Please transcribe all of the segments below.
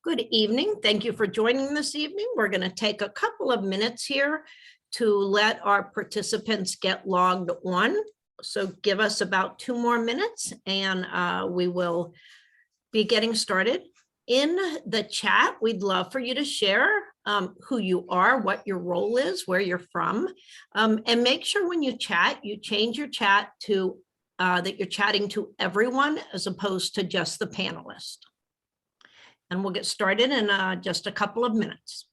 Good evening. Thank you for joining this evening. We're going to take a couple of minutes here to let our participants get logged on. So give us about 2 more minutes and we will be getting started. In the chat, we'd love for you to share who you are, what your role is, where you're from, and make sure when you chat, you change your chat to that you're chatting to everyone as opposed to just the panelist. And we'll get started in just a couple of minutes.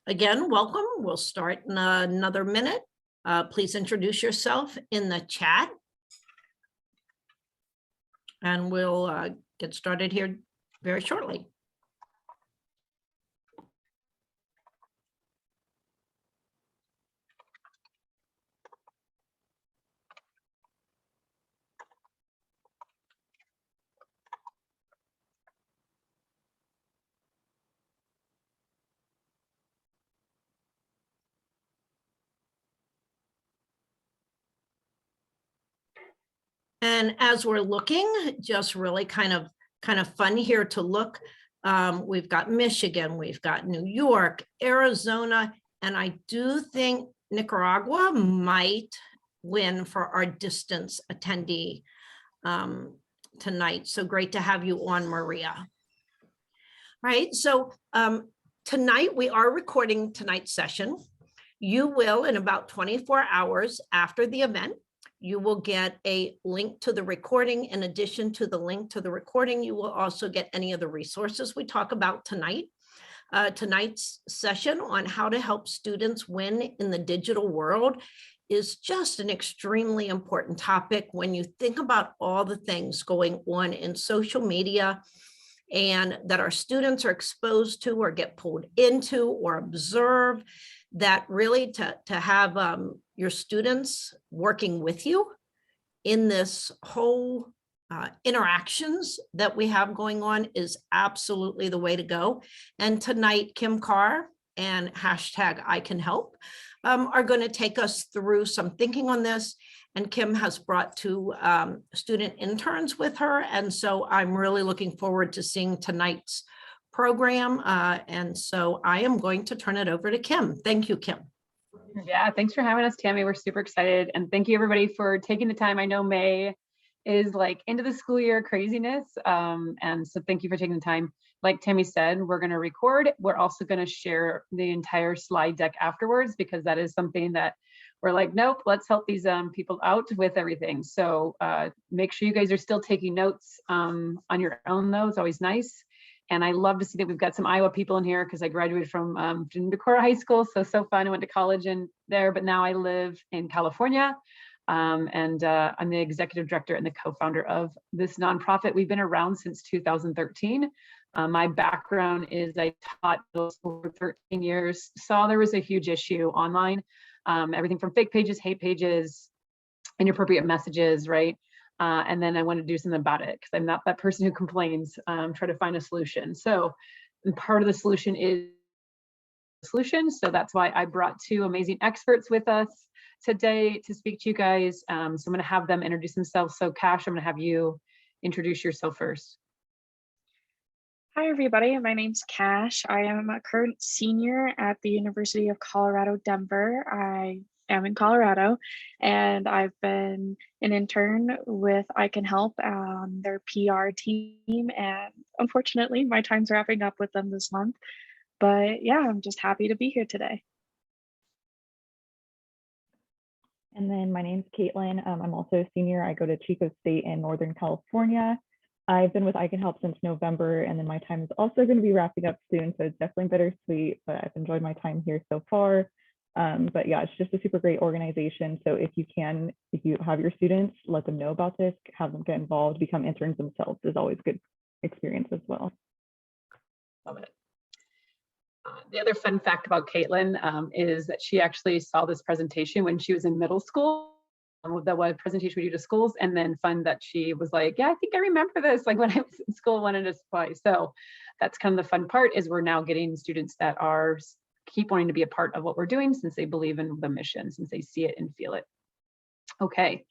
Again, welcome. We'll start in another minute. Please introduce yourself in the chat. And we'll get started here very shortly. And as we're looking, just really kind of fun here to look. We've got Michigan, we've got New York, Arizona, and I do think Nicaragua might win for our distance attendee tonight. So great to have you on, Maria. Right, so tonight we are recording tonight's session. You will, in about 24 hours after the event, you will get a link to the recording. In addition to the link to the recording, you will also get any of the resources we talk about tonight. Tonight's session on how to help students win in the digital world is just an extremely important topic when you think about all the things going on in social media and that our students are exposed to or get pulled into or observe, that really to have your students working with you in this whole interactions that we have going on is absolutely the way to go. And tonight, Kim Carr and #ICanHelp are going to take us through some thinking on this. And Kim has brought 2 student interns with her. And so I'm really looking forward to seeing tonight's program. And so I am going to turn it over to Kim. Thank you, Kim. Yeah, thanks for having us, Tammy. We're super excited. And thank you everybody for taking the time. I know May is like into the school year craziness. And so thank you for taking the time. Like Tammy said, we're going to record. We're also going to share the entire slide deck afterwards, because that is something that we're like, nope, let's help these people out with everything. So make sure you guys are still taking notes on your own, though. It's always nice. And I love to see that we've got some Iowa people in here, because I graduated from Decorah High School. So fun. I went to college in there, but now I live in California. And I'm the executive director and the co-founder of this nonprofit. We've been around since 2013. My background is I taught middle school for 13 years, saw there was a huge issue online, everything from fake pages, hate pages, inappropriate messages, right? And then I wanted to do something about it, because I'm not that person who complains, try to find a solution. So part of the solution is solution. So that's why I brought 2 amazing experts with us today to speak to you guys. So I'm going to have them introduce themselves. So Cash, I'm going to have you introduce yourself first. Hi, everybody. My name's Cash. I am a current senior at the University of Colorado, Denver. I am in Colorado, and I've been an intern with I Can Help on their PR team. And unfortunately, my time's wrapping up with them this month. But yeah, I'm just happy to be here today. And then my name's Caitlin. I'm also a senior. I go to Chico State in Northern California. I've been with I Can Help since November, and then my time is also going to be wrapping up soon. So it's definitely bittersweet, but I've enjoyed my time here so far. But yeah, it's just a super great organization. So if you have your students, let them know about this, have them get involved, become interns themselves is always good experience as well. Love it. The other fun fact about Caitlin is that she actually saw this presentation when she was in middle school. The one presentation we do to schools, and then fun that she was like, yeah, I think I remember this, like when I was in school, wanted to apply. So that's kind of the fun part, is we're now getting students that are keep wanting to be a part of what we're doing, since they believe in the mission, since they see it and feel it. Okay,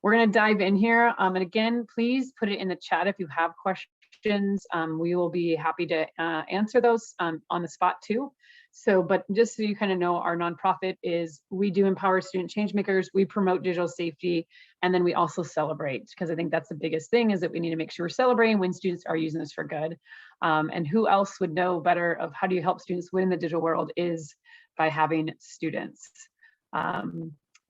we're going to dive in here. And again, please put it in the chat if you have questions. We will be happy to answer those on the spot too. So, but just so you kind of know, our nonprofit we do empower student change makers, we promote digital safety, and then we also celebrate, because I think that's the biggest thing, is that we need to make sure we're celebrating when students are using this for good. And who else would know better of how do you help students win in the digital world is by having students.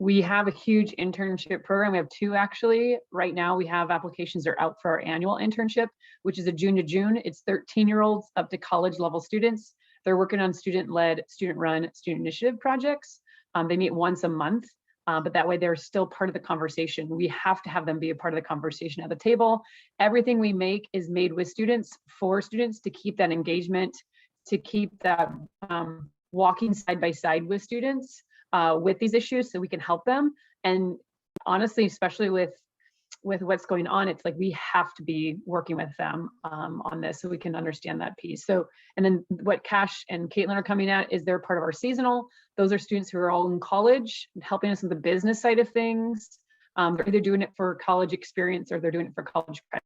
We have a huge internship program. We have two actually. Right now we have applications that are out for our annual internship, which is a June to June. It's 13-year-olds up to college level students. They're working on student-led, student-run, student initiative projects. They meet once a month, but that way they're still part of the conversation. We have to have them be a part of the conversation at the table. Everything we make is made with students, for students, to keep that engagement, to keep that walking side by side with students with these issues, so we can help them. And honestly, especially with what's going on, it's like we have to be working with them on this, so we can understand that piece. So, and then what Cash and Caitlin are coming at is they're part of our seasonal. Those are students who are all in college, helping us with the business side of things. They're either doing it for college experience or they're doing it for college credit.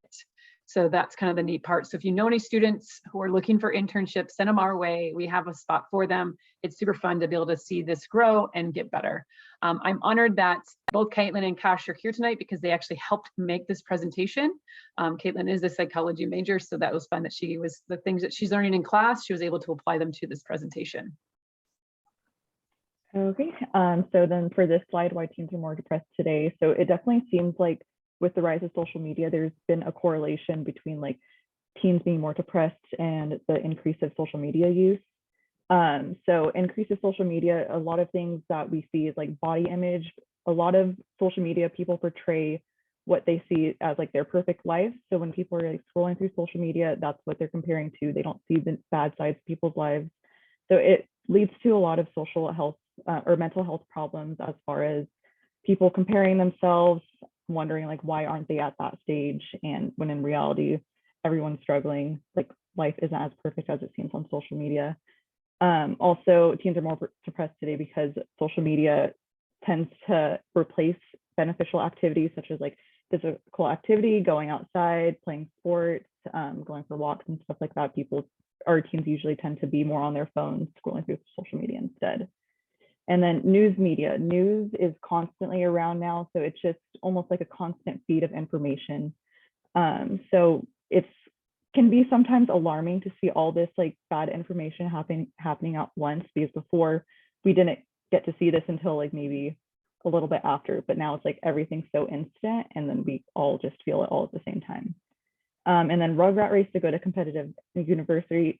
So that's kind of the neat part. So if you know any students who are looking for internships, send them our way. We have a spot for them. It's super fun to be able to see this grow and get better. I'm honored that both Caitlin and Cash are here tonight, because they actually helped make this presentation. Caitlin is a psychology major, so that was fun that the things that she's learning in class, she was able to apply them to this presentation. Okay, so then for this slide, why teens are more depressed today. So it definitely seems like with the rise of social media, there's been a correlation between like teens being more depressed and the increase of social media use. So increase of social media, a lot of things that we see is like body image. A lot of social media, people portray what they see as like their perfect life. So when people are like scrolling through social media, that's what they're comparing to. They don't see the bad sides of people's lives. So it leads to a lot of social health or mental health problems, as far as people comparing themselves, wondering like, why aren't they at that stage? And when in reality, everyone's struggling, like life isn't as perfect as it seems on social media. Also, teens are more depressed today because social media tends to replace beneficial activities such as like physical activity, going outside, playing sports, going for walks and stuff like that. Teens usually tend to be more on their phones, scrolling through social media instead. And then news media. News is constantly around now, so it's just almost like a constant feed of information. So it can be sometimes alarming to see all this like bad information happening at once, because before we didn't get to see this until like maybe a little bit after, but now it's like everything's so instant, and then we all just feel it all at the same time. And then rugrat race to go to competitive universities,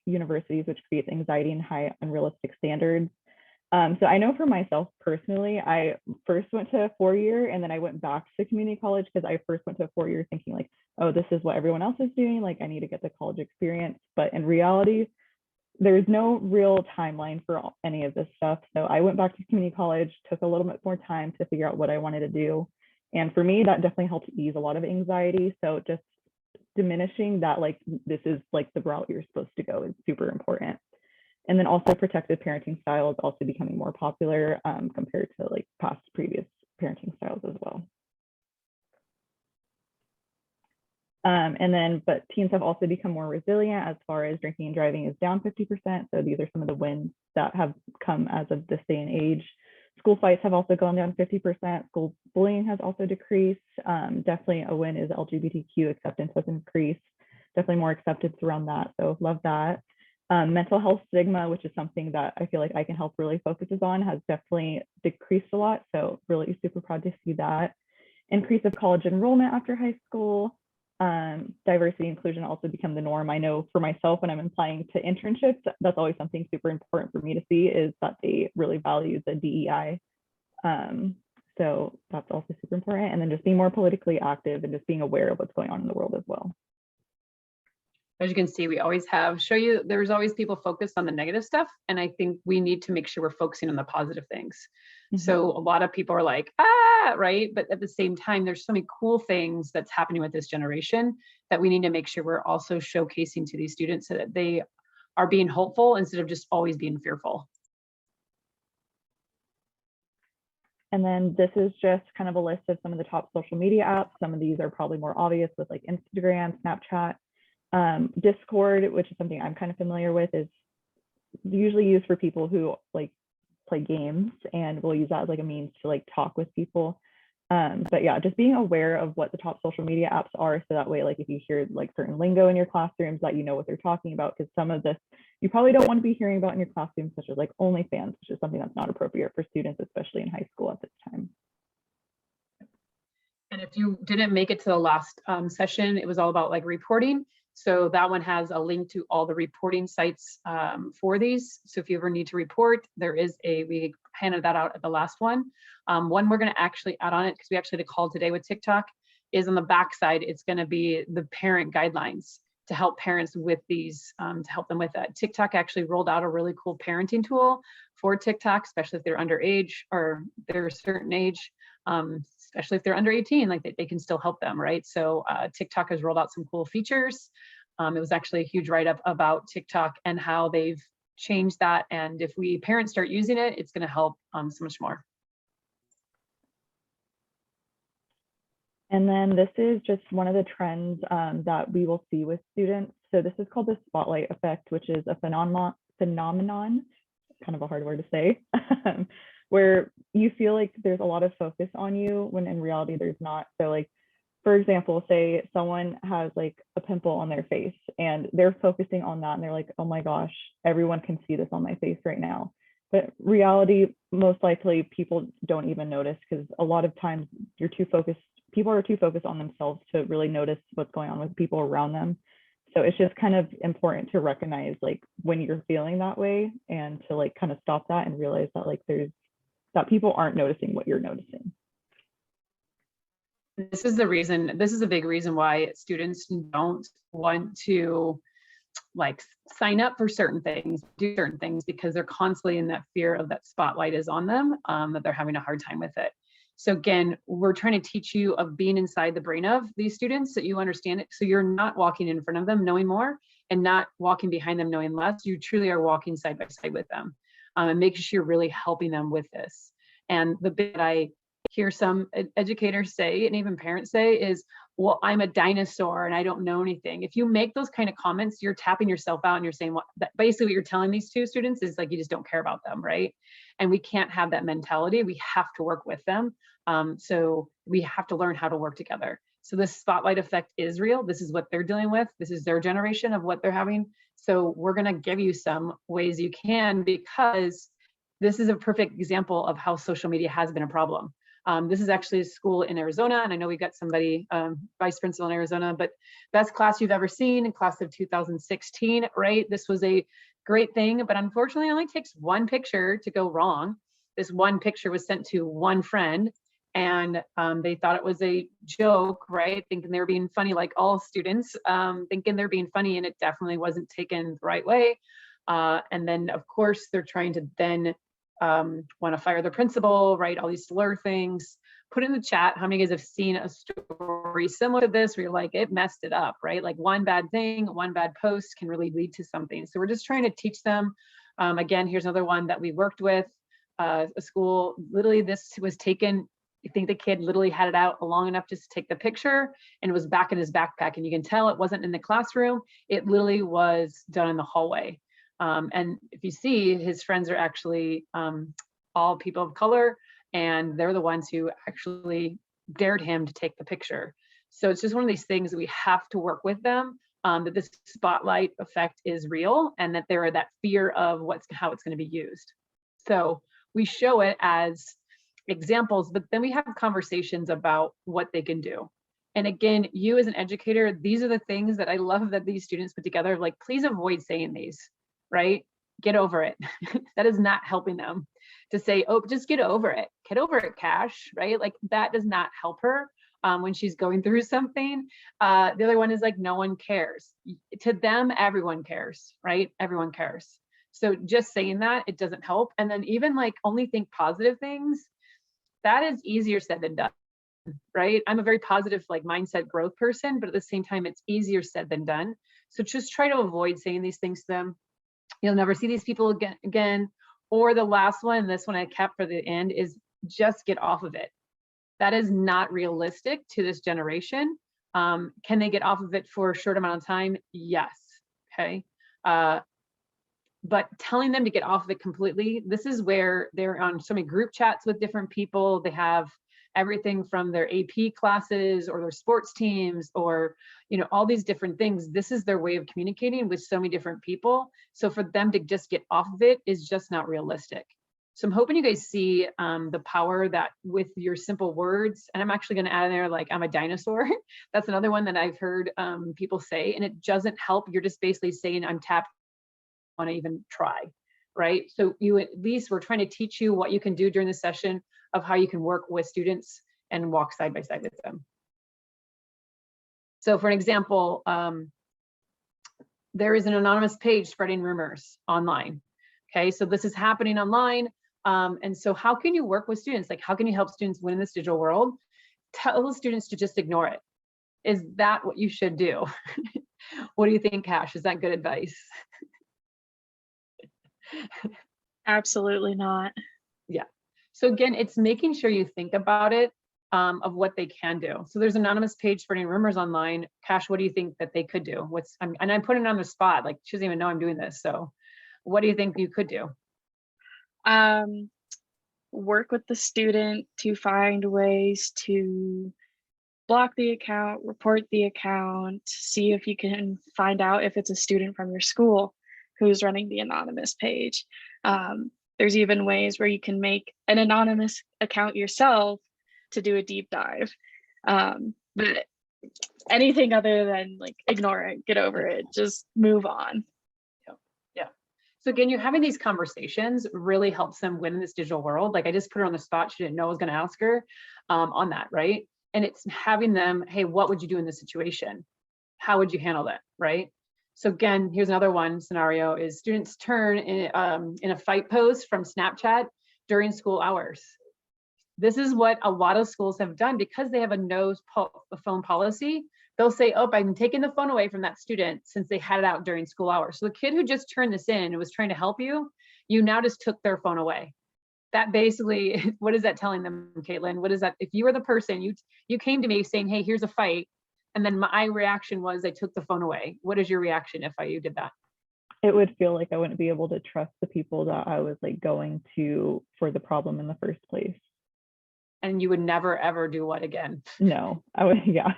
which creates anxiety and high unrealistic standards. So I know for myself personally, I first went to a 4-year and then I went back to community college, because I first went to a 4-year thinking like, oh, this is what everyone else is doing. Like I need to get the college experience. But in reality, there's no real timeline for any of this stuff. So I went back to community college, took a little bit more time to figure out what I wanted to do. And for me, that definitely helped ease a lot of anxiety. So just diminishing that, like, this is like the route you're supposed to go is super important. And then also protective parenting styles also becoming more popular compared to like previous parenting styles as well. But teens have also become more resilient as far as drinking and driving is down 50%. So these are some of the wins that have come as of this day and age. School fights have also gone down 50%. School bullying has also decreased. Definitely a win is LGBTQ acceptance has increased. Definitely more acceptance around that. So love that. Mental health stigma, which is something that I feel like I Can Help really focuses on, has definitely decreased a lot. So really super proud to see that. Increase of college enrollment after high school. Diversity inclusion also become the norm. I know for myself, when I'm applying to internships, that's always something super important for me to see, is that they really value the DEI. So that's also super important. And then just being more politically active and just being aware of what's going on in the world as well. As you can see, we always there's always people focused on the negative stuff. And I think we need to make sure we're focusing on the positive things. So a lot of people are like, right? But at the same time, there's so many cool things that's happening with this generation that we need to make sure we're also showcasing to these students so that they are being hopeful instead of just always being fearful. And then this is just kind of a list of some of the top social media apps. Some of these are probably more obvious with like Instagram, Snapchat, Discord, which is something I'm kind of familiar with, is usually used for people who like play games, and we'll use that as like a means to like talk with people. But yeah, just being aware of what the top social media apps are, so that way, like if you hear like certain lingo in your classrooms, that you know what they're talking about, because some of this you probably don't want to be hearing about in your classroom, such as like OnlyFans, which is something that's not appropriate for students, especially in high school at this time. And if you didn't make it to the last session, it was all about like reporting. So that one has a link to all the reporting sites for these. So if you ever need to report, we handed that out at the last one. One we're going to actually add on it, because we actually had a call today with TikTok, is on the backside. It's going to be the parent guidelines to help parents with these, to help them with that. TikTok actually rolled out a really cool parenting tool for TikTok, especially if they're underage or they're a certain age. Especially if they're under 18, like they can still help them, right? So TikTok has rolled out some cool features. It was actually a huge write-up about TikTok and how they've changed that. And if we parents start using it, it's going to help so much more. And then this is just one of the trends that we will see with students. So this is called the spotlight effect, which is a phenomenon, kind of a hard word to say, where you feel like there's a lot of focus on you when in reality there's not. So like, for example, say someone has like a pimple on their face and they're focusing on that and they're like, oh my gosh, everyone can see this on my face right now. But reality, most likely people don't even notice, because a lot of times people are too focused on themselves to really notice what's going on with people around them. So it's just kind of important to recognize like when you're feeling that way, and to like kind of stop that and realize that like that people aren't noticing what you're noticing. This is a big reason why students don't want to like sign up for certain things, do certain things, because they're constantly in that fear of that spotlight is on them, that they're having a hard time with it. So again, we're trying to teach you of being inside the brain of these students, so you understand it. So you're not walking in front of them knowing more and not walking behind them knowing less. You truly are walking side by side with them, and making sure you're really helping them with this. And the bit I hear some educators say, and even parents say, is, well, I'm a dinosaur and I don't know anything. If you make those kind of comments, you're tapping yourself out and you're saying, basically what you're telling these two students is like, you just don't care about them, right? And we can't have that mentality. We have to work with them. So we have to learn how to work together. So this spotlight effect is real. This is what they're dealing with. This is their generation of what they're having. So we're going to give you some ways you can, because this is a perfect example of how social media has been a problem. This is actually a school in Arizona, and I know we got somebody, vice principal in Arizona, but best class you've ever seen, in class of 2016, right? This was a great thing, but unfortunately it only takes one picture to go wrong. This one picture was sent to one friend, and they thought it was a joke, right? Thinking they were being funny, like all students, thinking they're being funny, and it definitely wasn't taken the right way. And then of course they're trying to then want to fire the principal, right? All these slur things. Put in the chat how many of you guys have seen a story similar to this where you're like, it messed it up, right? Like one bad thing, one bad post can really lead to something. So we're just trying to teach them. Again, here's another one that we worked with, a school. Literally, this was taken, I think the kid literally had it out long enough just to take the picture, and it was back in his backpack. And you can tell it wasn't in the classroom. It literally was done in the hallway. And if you see, his friends are actually all people of color, and they're the ones who actually dared him to take the picture. So it's just one of these things that we have to work with them, that this spotlight effect is real, and that there are that fear of how it's going to be used. So we show it as examples, but then we have conversations about what they can do. And again, you as an educator, these are the things that I love that these students put together. Like, please avoid saying these, right? Get over it. That is not helping them. To say, oh, just get over it. Get over it, Cash, right? Like, that does not help her when she's going through something. The other one is like, no one cares. To them, everyone cares, right? Everyone cares. So just saying that, it doesn't help. And then even like only think positive things, that is easier said than done, right? I'm a very positive like mindset growth person, but at the same time, it's easier said than done. So just try to avoid saying these things to them. You'll never see these people again. Or the last one, this one I kept for the end, is just get off of it. That is not realistic to this generation. Can they get off of it for a short amount of time? Yes. Okay. But telling them to get off of it completely, this is where they're on so many group chats with different people. They have everything from their AP classes or their sports teams, or, you know, all these different things. This is their way of communicating with so many different people. So for them to just get off of it is just not realistic. So I'm hoping you guys see the power that with your simple words, and I'm actually going to add in there, like, I'm a dinosaur. That's another one that I've heard people say, and it doesn't help. You're just basically saying, I'm tapped, want to even try, right? So you, at least we're trying to teach you what you can do during the session of how you can work with students and walk side by side with them. So for an example, there is an anonymous page spreading rumors online. Okay, so this is happening online. And so how can you work with students? Like, how can you help students win in this digital world? Tell the students to just ignore it. Is that what you should do? What do you think, Cash? Is that good advice? Absolutely not. Yeah. So again, it's making sure you think about it, of what they can do. So there's an anonymous page spreading rumors online. Cash, what do you think that they could do? And I'm putting it on the spot, like she doesn't even know I'm doing this. So what do you think you could do? Work with the student to find ways to block the account, report the account, see if you can find out if it's a student from your school who's running the anonymous page. There's even ways where you can make an anonymous account yourself to do a deep dive. But anything other than like ignore it, get over it, just move on. Yeah. So again, you're having these conversations really helps them win in this digital world. Like, I just put her on the spot. She didn't know I was going to ask her on that, right? And it's having them, hey, what would you do in this situation? How would you handle that, right? So again, here's another one scenario is students turn in a fight post from Snapchat during school hours. This is what a lot of schools have done because they have a no phone policy. They'll say, oh, I'm taking the phone away from that student since they had it out during school hours. So the kid who just turned this in and was trying to help you, you now just took their phone away. That basically, what is that telling them, Caitlin? What is that? If you were the person, you came to me saying, hey, here's a fight. And then my reaction was I took the phone away. What is your reaction if you did that? It would feel like I wouldn't be able to trust the people that I was like going to for the problem in the first place. And you would never, ever do what again? No, I would, yeah.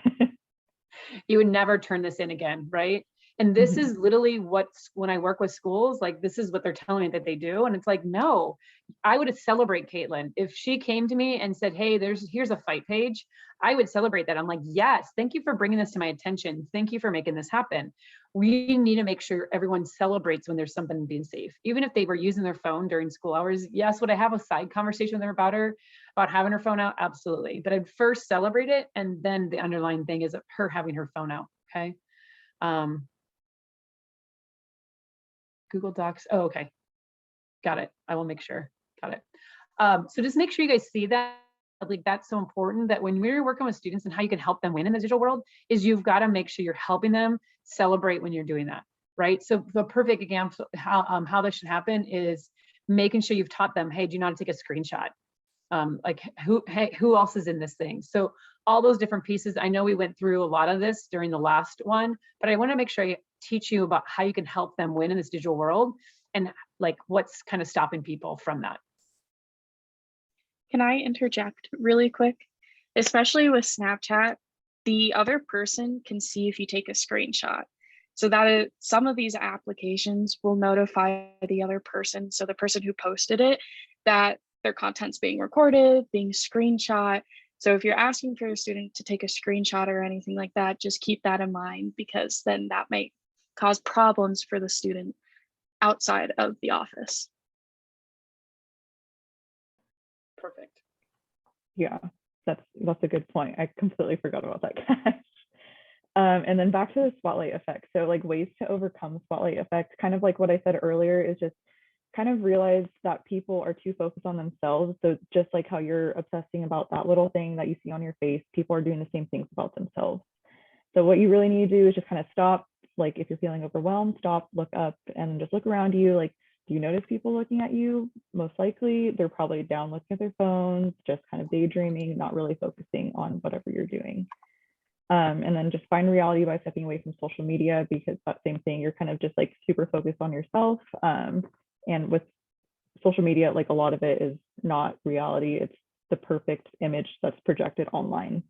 You would never turn this in again, right? And this is literally when I work with schools, like this is what they're telling me that they do. And it's like, no, I would celebrate Caitlin. If she came to me and said, hey, here's a fight page, I would celebrate that. I'm like, yes, thank you for bringing this to my attention. Thank you for making this happen. We need to make sure everyone celebrates when there's something being safe. Even if they were using their phone during school hours, yes, would I have a side conversation with them about having her phone out? Absolutely. But I'd first celebrate it. And then the underlying thing is her having her phone out, okay? Google Docs. Oh, okay. Got it. I will make sure. Got it. So just make sure you guys see that. Like, that's so important that when we're working with students and how you can help them win in the digital world is you've got to make sure you're helping them celebrate when you're doing that, right? So the perfect example how this should happen is making sure you've taught them, hey, do you know how to take a screenshot? Like who else is in this thing? So all those different pieces. I know we went through a lot of this during the last one, but I want to make sure I teach you about how you can help them win in this digital world and like what's kind of stopping people from that. Can I interject really quick? Especially with Snapchat, the other person can see if you take a screenshot. So that is, some of these applications will notify the other person, so the person who posted it, that their content's being recorded, being screenshot. So if you're asking for a student to take a screenshot or anything like that, just keep that in mind, because then that may cause problems for the student outside of the office. Perfect. Yeah, that's a good point. I completely forgot about that, Cash. And then back to the spotlight effect. So like ways to overcome spotlight effect, kind of like what I said earlier, is just kind of realize that people are too focused on themselves. So just like how you're obsessing about that little thing that you see on your face, people are doing the same things about themselves. So what you really need to do is just kind of stop. Like if you're feeling overwhelmed, stop, look up, and just look around you. Like, do you notice people looking at you? Most likely they're probably down looking at their phones, just kind of daydreaming, not really focusing on whatever you're doing. And then just find reality by stepping away from social media, because that same thing, you're kind of just like super focused on yourself. And with social media, like a lot of it is not reality. It's the perfect image that's projected online.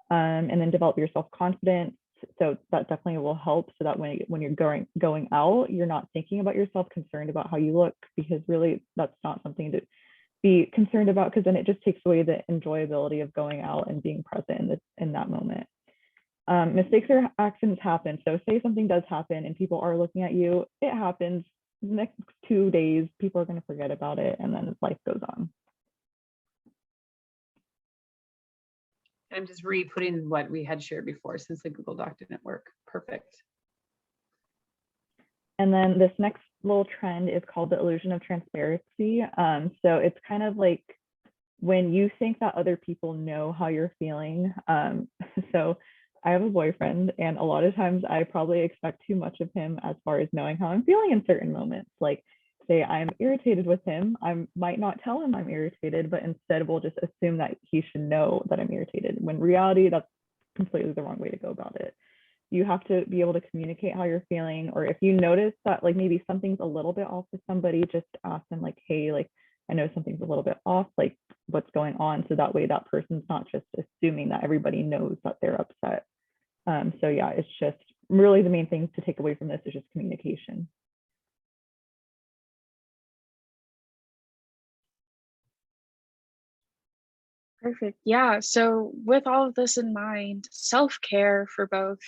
And then develop your self-confidence. So that definitely will help, so that when you're going out, you're not thinking about yourself, concerned about how you look, because really that's not something to be concerned about, because then it just takes away the enjoyability of going out and being present in that moment. Mistakes or accidents happen. So say something does happen and people are looking at you, it happens. The next 2 days, people are going to forget about it, and then life goes on. I'm just re-putting what we had shared before, since the Google Doc didn't work. Perfect. And then this next little trend is called the illusion of transparency. So it's kind of like when you think that other people know how you're feeling. So I have a boyfriend, and a lot of times I probably expect too much of him as far as knowing how I'm feeling in certain moments. Like say I'm irritated with him, I might not tell him I'm irritated, but instead we'll just assume that he should know that I'm irritated, when in reality that's completely the wrong way to go about it. You have to be able to communicate how you're feeling, or if you notice that like maybe something's a little bit off with somebody, just ask them like, hey, like I know something's a little bit off, like what's going on? So that way that person's not just assuming that everybody knows that they're upset. So yeah, it's just really the main thing to take away from this is just communication. Perfect. Yeah. So with all of this in mind, self-care for both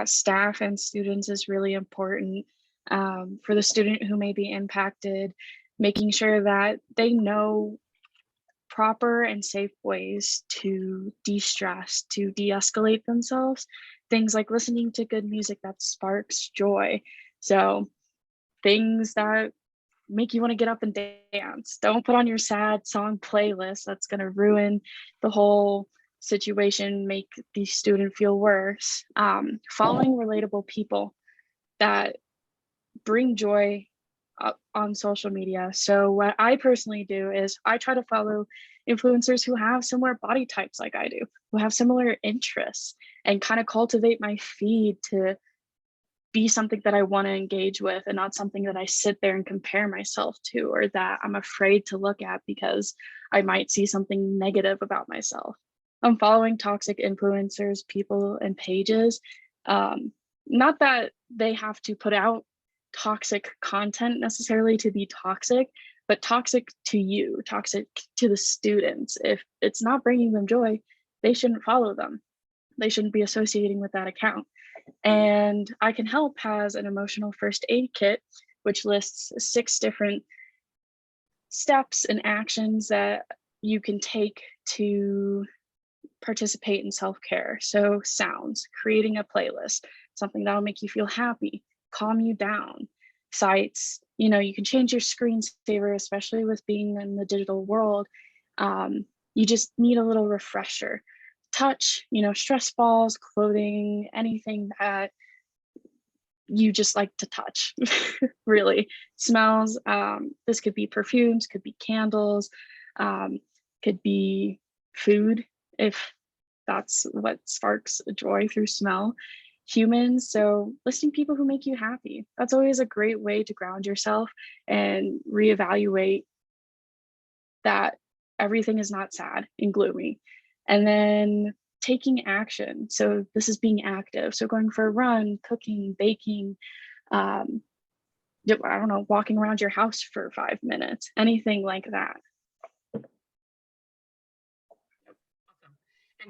staff and students is really important. For the student who may be impacted, making sure that they know proper and safe ways to de-stress, to de-escalate themselves. Things like listening to good music that sparks joy. So things that make you want to get up and dance. Don't put on your sad song playlist. That's going to ruin the whole situation, make the student feel worse. Following relatable people that bring joy on social media. So what I personally do is I try to follow influencers who have similar body types like I do, who have similar interests, and kind of cultivate my feed to be something that I want to engage with, and not something that I sit there and compare myself to, or that I'm afraid to look at because I might see something negative about myself. I'm following toxic influencers, people, and pages. Not that they have to put out toxic content necessarily to be toxic, but toxic to you, toxic to the students. If it's not bringing them joy, they shouldn't follow them. They shouldn't be associating with that account. And I Can Help has an emotional first aid kit, which lists 6 different steps and actions that you can take to participate in self-care. So sounds, creating a playlist, something that'll make you feel happy, calm you down. Sights, you can change your screensaver, especially with being in the digital world. You just need a little refresher. Touch, stress balls, clothing, anything that you just like to touch. Really. Smells, this could be perfumes, could be candles, could be food, if that's what sparks joy through smell. Humans, so listing people who make you happy. That's always a great way to ground yourself and reevaluate that everything is not sad and gloomy. And then taking action. So this is being active. So going for a run, cooking, baking, I don't know, walking around your house for 5 minutes, anything like that. And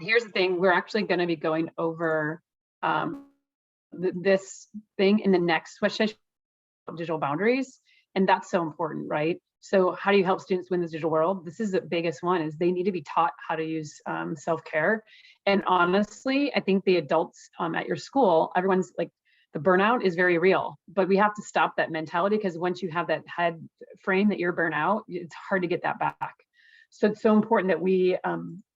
here's the thing, we're actually going to be going over this thing in the next session, digital boundaries. And that's so important, right? So how do you help students win this digital world? This is the biggest one, is they need to be taught how to use self-care. And honestly, I think the adults at your school, everyone's like, the burnout is very real, but we have to stop that mentality, because once you have that head frame that you're burnout, it's hard to get that back. So it's so important that we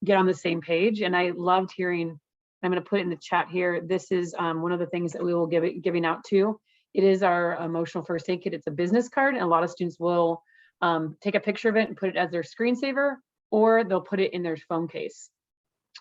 get on the same page. And I loved hearing, I'm going to put it in the chat here. This is one of the things that we will giving out to. It is our emotional first aid kit. It's a business card, and a lot of students will take a picture of it and put it as their screensaver, or they'll put it in their phone case.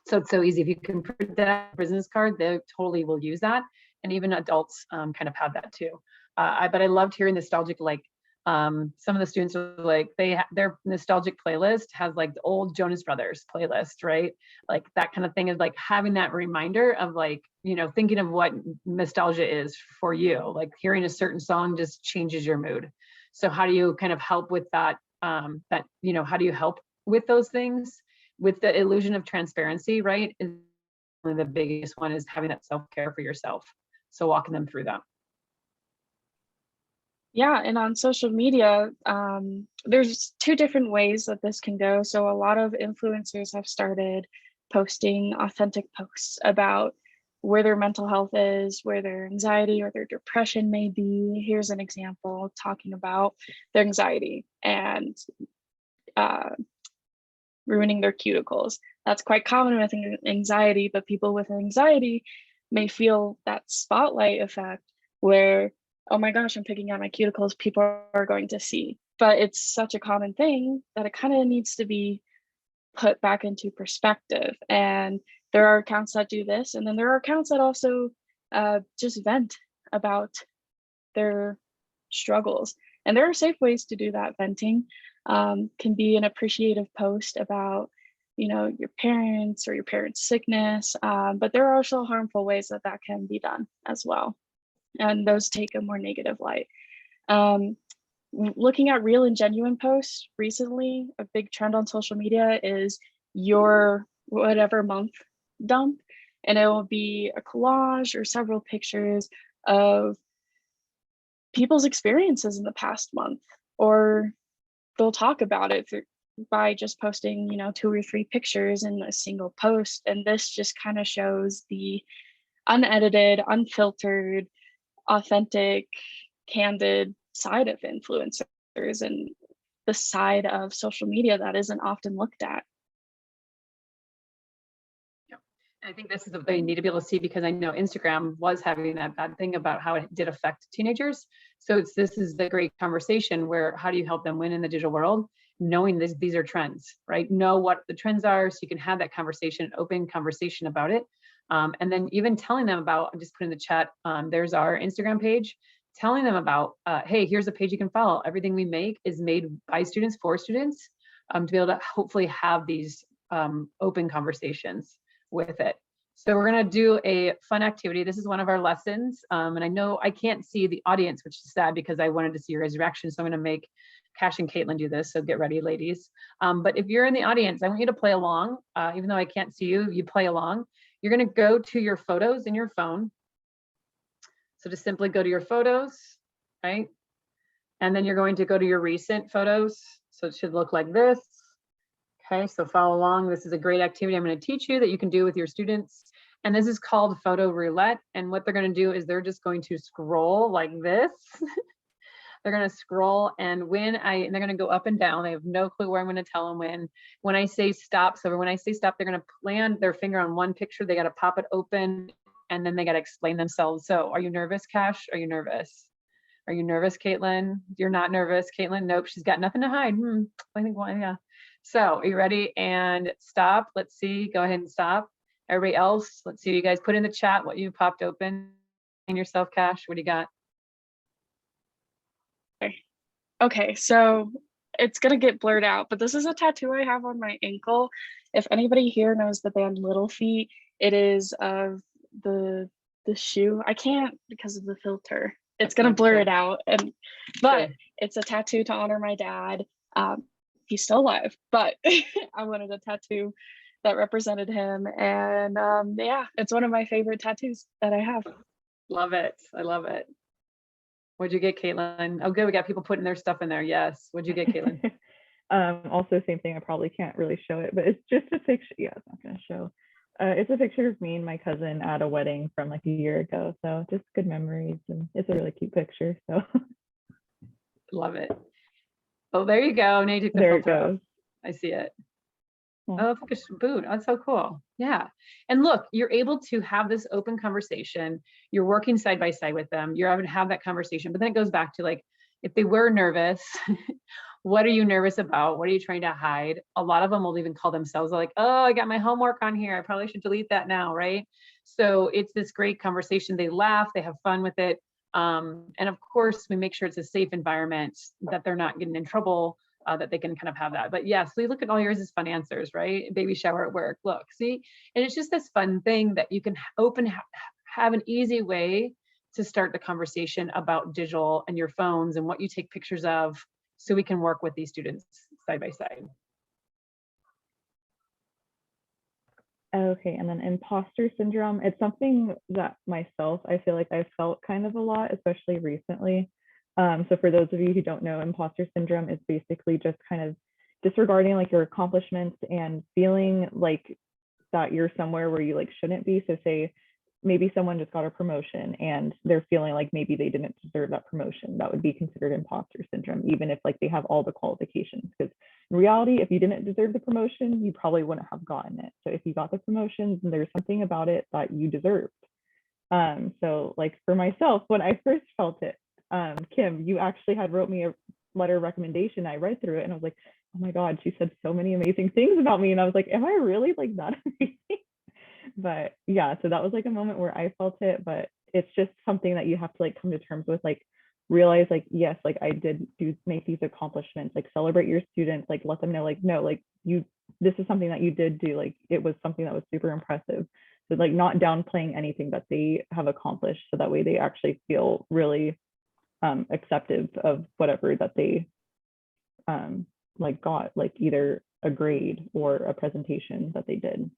So it's so easy. If you can put that business card, they totally will use that. And even adults kind of have that too. But I loved hearing nostalgic, like some of the students are like, their nostalgic playlist has like the old Jonas Brothers playlist, right? Like that kind of thing is like having that reminder of like, you know, thinking of what nostalgia is for you. Like hearing a certain song just changes your mood. So how do you kind of help with that? You know, how do you help with those things? With the illusion of transparency, right? Is the biggest one, is having that self-care for yourself. So walking them through that. Yeah, and on social media, there's 2 different ways that this can go. So a lot of influencers have started posting authentic posts about where their mental health is, where their anxiety or their depression may be. Here's an example talking about their anxiety and ruining their cuticles. That's quite common with anxiety, but people with anxiety may feel that spotlight effect where, oh my gosh, I'm picking out my cuticles, people are going to see. But it's such a common thing that it kind of needs to be put back into perspective. And there are accounts that do this, and then there are accounts that also just vent about their struggles. And there are safe ways to do that. Venting can be an appreciative post about, you know, your parents or your parents' sickness, but there are also harmful ways that that can be done as well. And those take a more negative light. Looking at real and genuine posts recently, a big trend on social media is your whatever month dump, and it will be a collage or several pictures of people's experiences in the past month, or they'll talk about it by just posting, you know, 2 or 3 pictures in a single post. And this just kind of shows the unedited, unfiltered, authentic, candid side of influencers and the side of social media that isn't often looked at. I think this is what they need to be able to see, because I know Instagram was having that bad thing about how it did affect teenagers. So this is the great conversation where how do you help them win in the digital world, knowing these are trends, right? Know what the trends are so you can have that conversation, open conversation about it. And then even telling them about, I'm just putting in the chat, there's our Instagram page, telling them about, hey, here's a page you can follow. Everything we make is made by students for students, to be able to hopefully have these open conversations with it. So we're going to do a fun activity. This is one of our lessons. And I know I can't see the audience, which is sad because I wanted to see your guys' reaction. So I'm going to make Cash and Caitlin do this. So get ready, ladies. But if you're in the audience, I want you to play along. Even though I can't see you, you play along. You're going to go to your photos in your phone. So just simply go to your photos, right? And then you're going to go to your recent photos. So it should look like this. Okay, so follow along. This is a great activity I'm going to teach you that you can do with your students. And this is called photo roulette. And what they're going to do is they're just going to scroll like this. They're going to scroll, and they're going to go up and down. They have no clue where I'm going to tell them when. When I say stop, so when I say stop, they're going to land their finger on one picture. They got to pop it open, and then they got to explain themselves. So are you nervous, Cash? Are you nervous? Are you nervous, Caitlin? You're not nervous, Caitlin? Nope, she's got nothing to hide. I think, well, yeah. So are you ready? And stop. Let's see. Go ahead and stop. Everybody else, let's see. You guys put in the chat what you popped open in yourself, Cash. What do you got? Okay, so it's gonna get blurred out, but this is a tattoo I have on my ankle. If anybody here knows the band Little Feat, it is of the shoe. I can't because of the filter. It's gonna Okay. blur it out, and but Sure. it's a tattoo to honor my dad. He's still alive, but I wanted a tattoo that represented him, and yeah, it's one of my favorite tattoos that I have. Love it. I love it. What'd you get, Caitlin? Oh, good. We got people putting their stuff in there. Yes. What'd you get, Caitlin? Also, same thing. I probably can't really show it, but it's just a picture. Yeah, it's not going to show. It's a picture of me and my cousin at a wedding from like a year ago. So just good memories, and it's a really cute picture. So Love it. Oh, there you go. Now you took the there it filter off. goes. I see it. Yeah. Oh, look at boot. That's so cool. Yeah. And look, you're able to have this open conversation. You're working side by side with them. You're able to have that conversation. But then it goes back to like, if they were nervous, what are you nervous about? What are you trying to hide? A lot of them will even call themselves like, oh, I got my homework on here. I probably should delete that now, right? So it's this great conversation. They laugh, they have fun with it. And of course, we make sure it's a safe environment, that they're not getting in trouble, that they can kind of have that. But yes, we look at all yours as fun answers, right? Baby shower at work, look, see? And it's just this fun thing that you can have an easy way to start the conversation about digital and your phones and what you take pictures of, so we can work with these students side by side. Okay, and then imposter syndrome. It's something that myself, I feel like I felt kind of a lot, especially recently. So for those of you who don't know, imposter syndrome is basically just kind of disregarding like your accomplishments and feeling like that you're somewhere where you like shouldn't be. So say maybe someone just got a promotion and they're feeling like maybe they didn't deserve that promotion. That would be considered imposter syndrome, even if like they have all the qualifications. Because in reality, if you didn't deserve the promotion, you probably wouldn't have gotten it. So if you got the promotion, then there's something about it that you deserved. So like for myself, when I first felt it, Kim, you actually had wrote me a letter of recommendation. I read through it and I was like, oh my God, she said so many amazing things about me. And I was like, am I really like that amazing? But yeah, so that was like a moment where I felt it, but it's just something that you have to like come to terms with, like realize like, yes, like I did make these accomplishments, like celebrate your students, like let them know like, no, like this is something that you did do, like it was something that was super impressive. So like not downplaying anything that they have accomplished, so that way they actually feel really acceptive of whatever that they like got, like either a grade or a presentation that they did.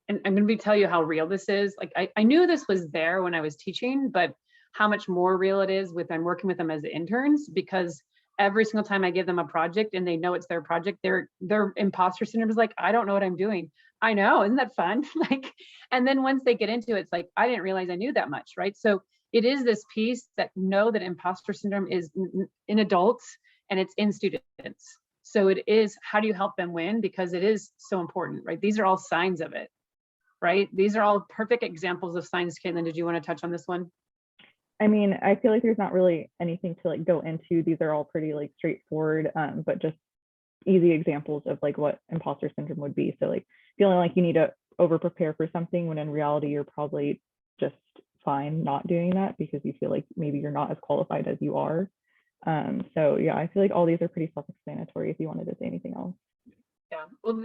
And I'm going to tell you how real this is. Like I knew this was there when I was teaching, but how much more real it is with I'm working with them as interns, because every single time I give them a project and they know it's their project, their imposter syndrome is like, I don't know what I'm doing. I know, isn't that fun? Like, and then once they get into it, it's like, I didn't realize I knew that much, right? So it is this piece that know that imposter syndrome is in adults and it's in students. So it is, how do you help them win? Because it is so important, right? These are all signs of it, right? These are all perfect examples of signs. Caitlin, did you want to touch on this one? I mean, I feel like there's not really anything to like go into. These are all pretty like straightforward, but just easy examples of like what imposter syndrome would be. So like feeling like you need to over prepare for something when in reality you're probably just fine not doing that because you feel like maybe you're not as qualified as you are. So yeah, I feel like all these are pretty self-explanatory if you wanted to say anything else. Yeah, well,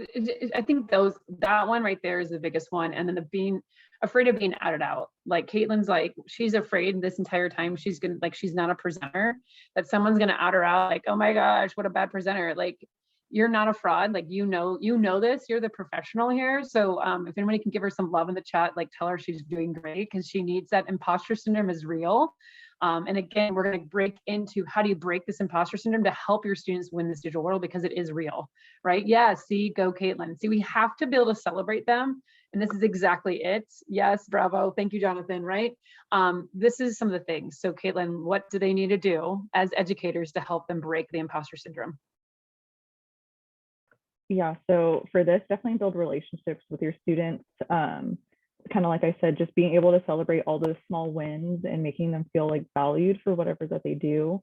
I think that one right there is the biggest one. And then the being afraid of being outed out. Like Caitlin's like, she's afraid this entire time she's not a presenter, that someone's gonna out her out, like, oh my gosh, what a bad presenter. Like, you're not a fraud. Like, you know this, you're the professional here. So if anybody can give her some love in the chat, like tell her she's doing great, because she needs that. Imposter syndrome is real. And again, we're going to break into how do you break this imposter syndrome to help your students win this digital world, because it is real, right? Yeah, see, go Caitlin. See, we have to be able to celebrate them. And this is exactly it. Yes, bravo. Thank you, Jonathan, right? This is some of the things. So Caitlin, what do they need to do as educators to help them break the imposter syndrome? Yeah, so for this, definitely build relationships with your students. Kind of like I said, just being able to celebrate all those small wins and making them feel like valued for whatever that they do.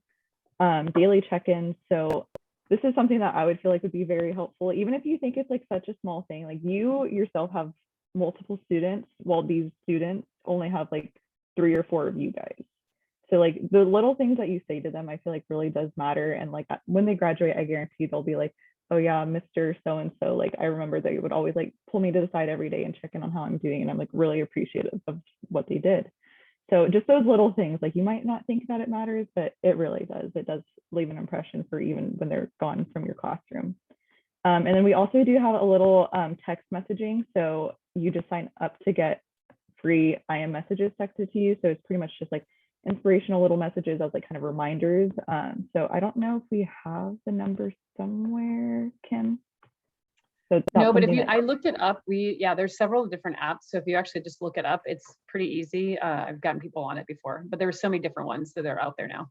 Daily check-ins. So this is something that I would feel like would be very helpful, even if you think it's like such a small thing. Like you yourself have multiple students, while these students only have like 3 or 4 of you guys. So like the little things that you say to them, I feel like really does matter. And like when they graduate, I guarantee they'll be like, oh yeah, Mr. So-and-so, like I remember that you would always like pull me to the side every day and check in on how I'm doing. And I'm like really appreciative of what they did. So just those little things, like you might not think that it matters, but it really does. It does leave an impression for even when they're gone from your classroom. And then we also do have a little text messaging. So you just sign up to get free IM messages texted to you. So it's pretty much just like inspirational little messages as like kind of reminders. So I don't know if we have the number somewhere, Kim. So No, but if you, I looked it up, yeah, there's several different apps. So if you actually just look it up, it's pretty easy. I've gotten people on it before, but there were so many different ones that are out there now.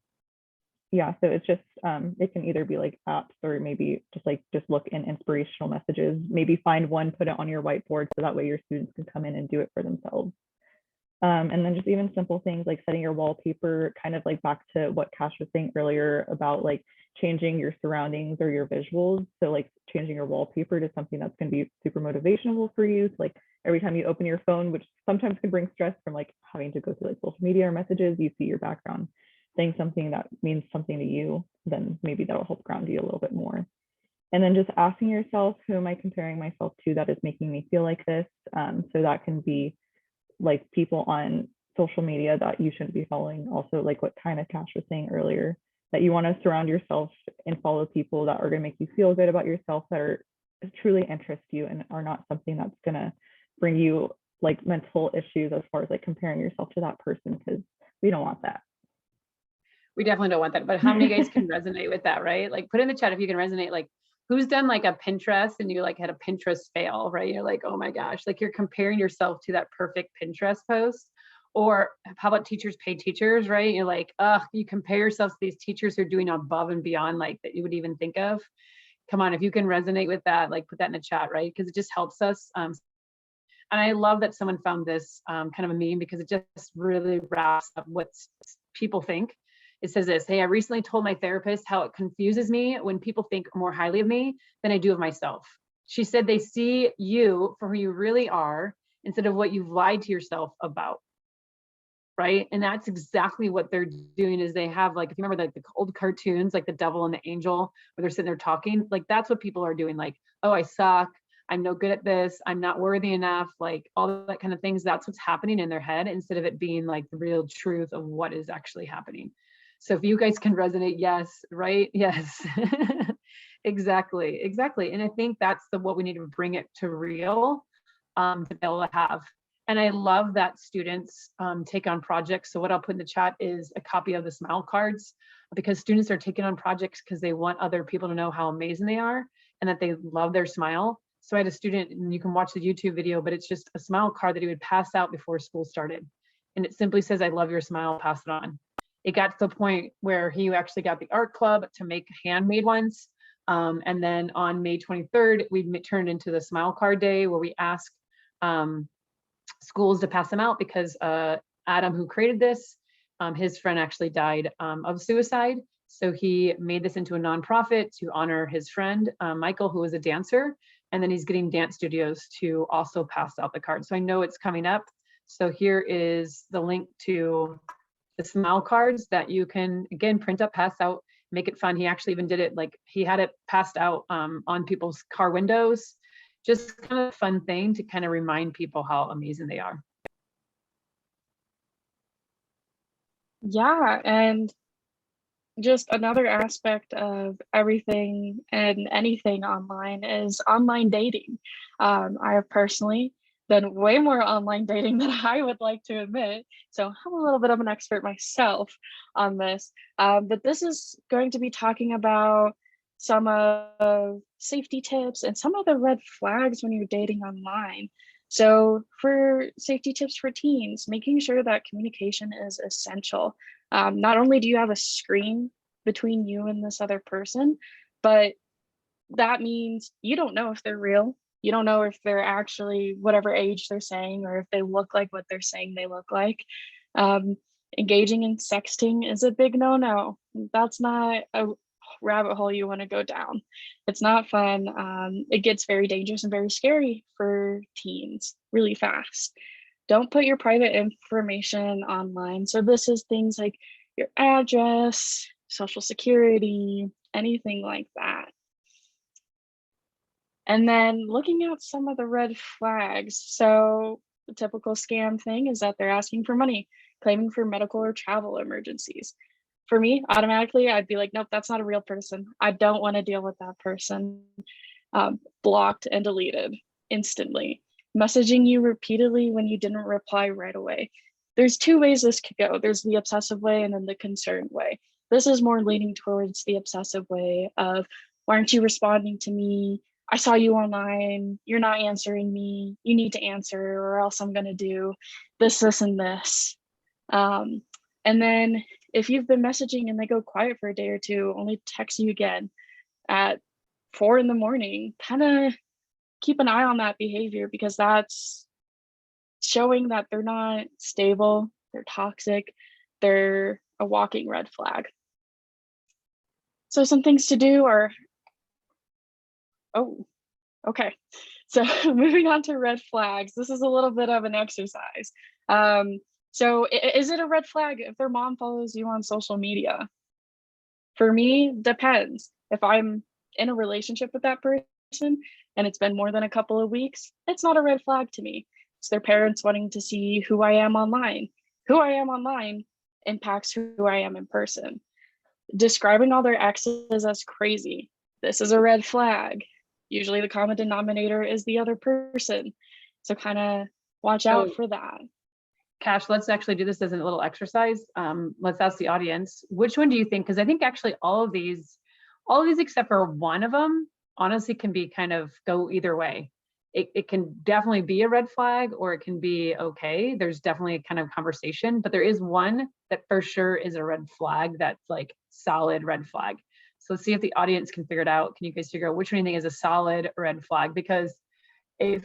Yeah, so it's just, it can either be like apps or maybe just look in inspirational messages, maybe find one, put it on your whiteboard so that way your students can come in and do it for themselves. And then just even simple things like setting your wallpaper, kind of like back to what Cash was saying earlier about like changing your surroundings or your visuals. So like changing your wallpaper to something that's going to be super motivational for you. So like every time you open your phone, which sometimes can bring stress from like having to go through like social media or messages, you see your background saying something that means something to you, then maybe that'll help ground you a little bit more. And then just asking yourself, who am I comparing myself to that is making me feel like this? So that can be like people on social media that you shouldn't be following. Also, like what kind of Cash was saying earlier, that you want to surround yourself and follow people that are going to make you feel good about yourself, that are truly interest you and are not something that's going to bring you like mental issues as far as like comparing yourself to that person, because we don't want that. We definitely don't want that, but how many guys can resonate with that, right? Like put in the chat if you can resonate, like who's done like a Pinterest and you like had a Pinterest fail, right? You're like, oh my gosh, like you're comparing yourself to that perfect Pinterest post. Or how about teachers pay teachers, right? You're like, oh, you compare yourself to these teachers who are doing above and beyond like that you would even think of. Come on, if you can resonate with that, like put that in the chat, right? Because it just helps us. And I love that someone found this kind of a meme because it just really wraps up what people think. It says this, hey, I recently told my therapist how it confuses me when people think more highly of me than I do of myself. She said they see you for who you really are instead of what you've lied to yourself about, right? And that's exactly what they're doing is they have like, if you remember like the old cartoons, like the devil and the angel, where they're sitting there talking, like that's what people are doing. Like, oh, I suck. I'm no good at this. I'm not worthy enough. Like all that kind of things, that's what's happening in their head instead of it being like the real truth of what is actually happening. So if you guys can resonate, yes, right? Yes, exactly. And I think that's what we need to bring it to real to be able to have. And I love that students take on projects. So what I'll put in the chat is a copy of the smile cards, because students are taking on projects because they want other people to know how amazing they are and that they love their smile. So I had a student, and you can watch the YouTube video, but it's just a smile card that he would pass out before school started. And it simply says, I love your smile, pass it on. It got to the point where he actually got the art club to make handmade ones. And then on May 23rd, we turned into the Smile Card Day, where we ask schools to pass them out because Adam, who created this, his friend actually died of suicide. So he made this into a nonprofit to honor his friend, Michael, who was a dancer. And then he's getting dance studios to also pass out the card. So I know it's coming up. So here is the link to the smile cards that you can, again, print up, pass out, make it fun. He actually even did it, like he had it passed out on people's car windows. Just kind of a fun thing to kind of remind people how amazing they are. Yeah, and just another aspect of everything and anything online is online dating. I have personally done way more online dating than I would like to admit. So I'm a little bit of an expert myself on this. But this is going to be talking about some of safety tips and some of the red flags when you're dating online. So for safety tips for teens, making sure that communication is essential. Not only do you have a screen between you and this other person, but that means you don't know if they're real. You don't know if they're actually whatever age they're saying, or if they look like what they're saying they look like. Engaging in sexting is a big no-no. That's not a rabbit hole you want to go down. It's not fun. It gets very dangerous and very scary for teens really fast. Don't put your private information online. So this is things like your address, social security, anything like that. And then looking at some of the red flags. So the typical scam thing is that they're asking for money, claiming for medical or travel emergencies. For me, automatically, I'd be like, nope, that's not a real person. I don't want to deal with that person. Blocked and deleted instantly. Messaging you repeatedly when you didn't reply right away. There's two ways this could go. There's the obsessive way and then the concerned way. This is more leaning towards the obsessive way of, why aren't you responding to me? I saw you online. You're not answering me. You need to answer or else I'm going to do this, this, and this. And then if you've been messaging and they go quiet for a day or two, only text you again at 4 a.m, kind of keep an eye on that behavior, because that's showing that they're not stable, they're toxic, they're a walking red flag. So some things to do are, oh, okay. So moving on to red flags, this is a little bit of an exercise. So is it a red flag if their mom follows you on social media? For me, depends. If I'm in a relationship with that person and it's been more than a couple of weeks, it's not a red flag to me. It's their parents wanting to see who I am online. Who I am online impacts who I am in person. Describing all their exes as crazy, this is a red flag. Usually the common denominator is the other person. So kind of watch out for that. Cash, let's actually do this as a little exercise. Let's ask the audience, which one do you think? Because I think actually all of these except for one of them, honestly can be kind of go either way. It can definitely be a red flag or it can be okay. There's definitely a kind of conversation, but there is one that for sure is a red flag that's like solid red flag. So let's see if the audience can figure it out. Can you guys figure out which one you think is a solid red flag? Because if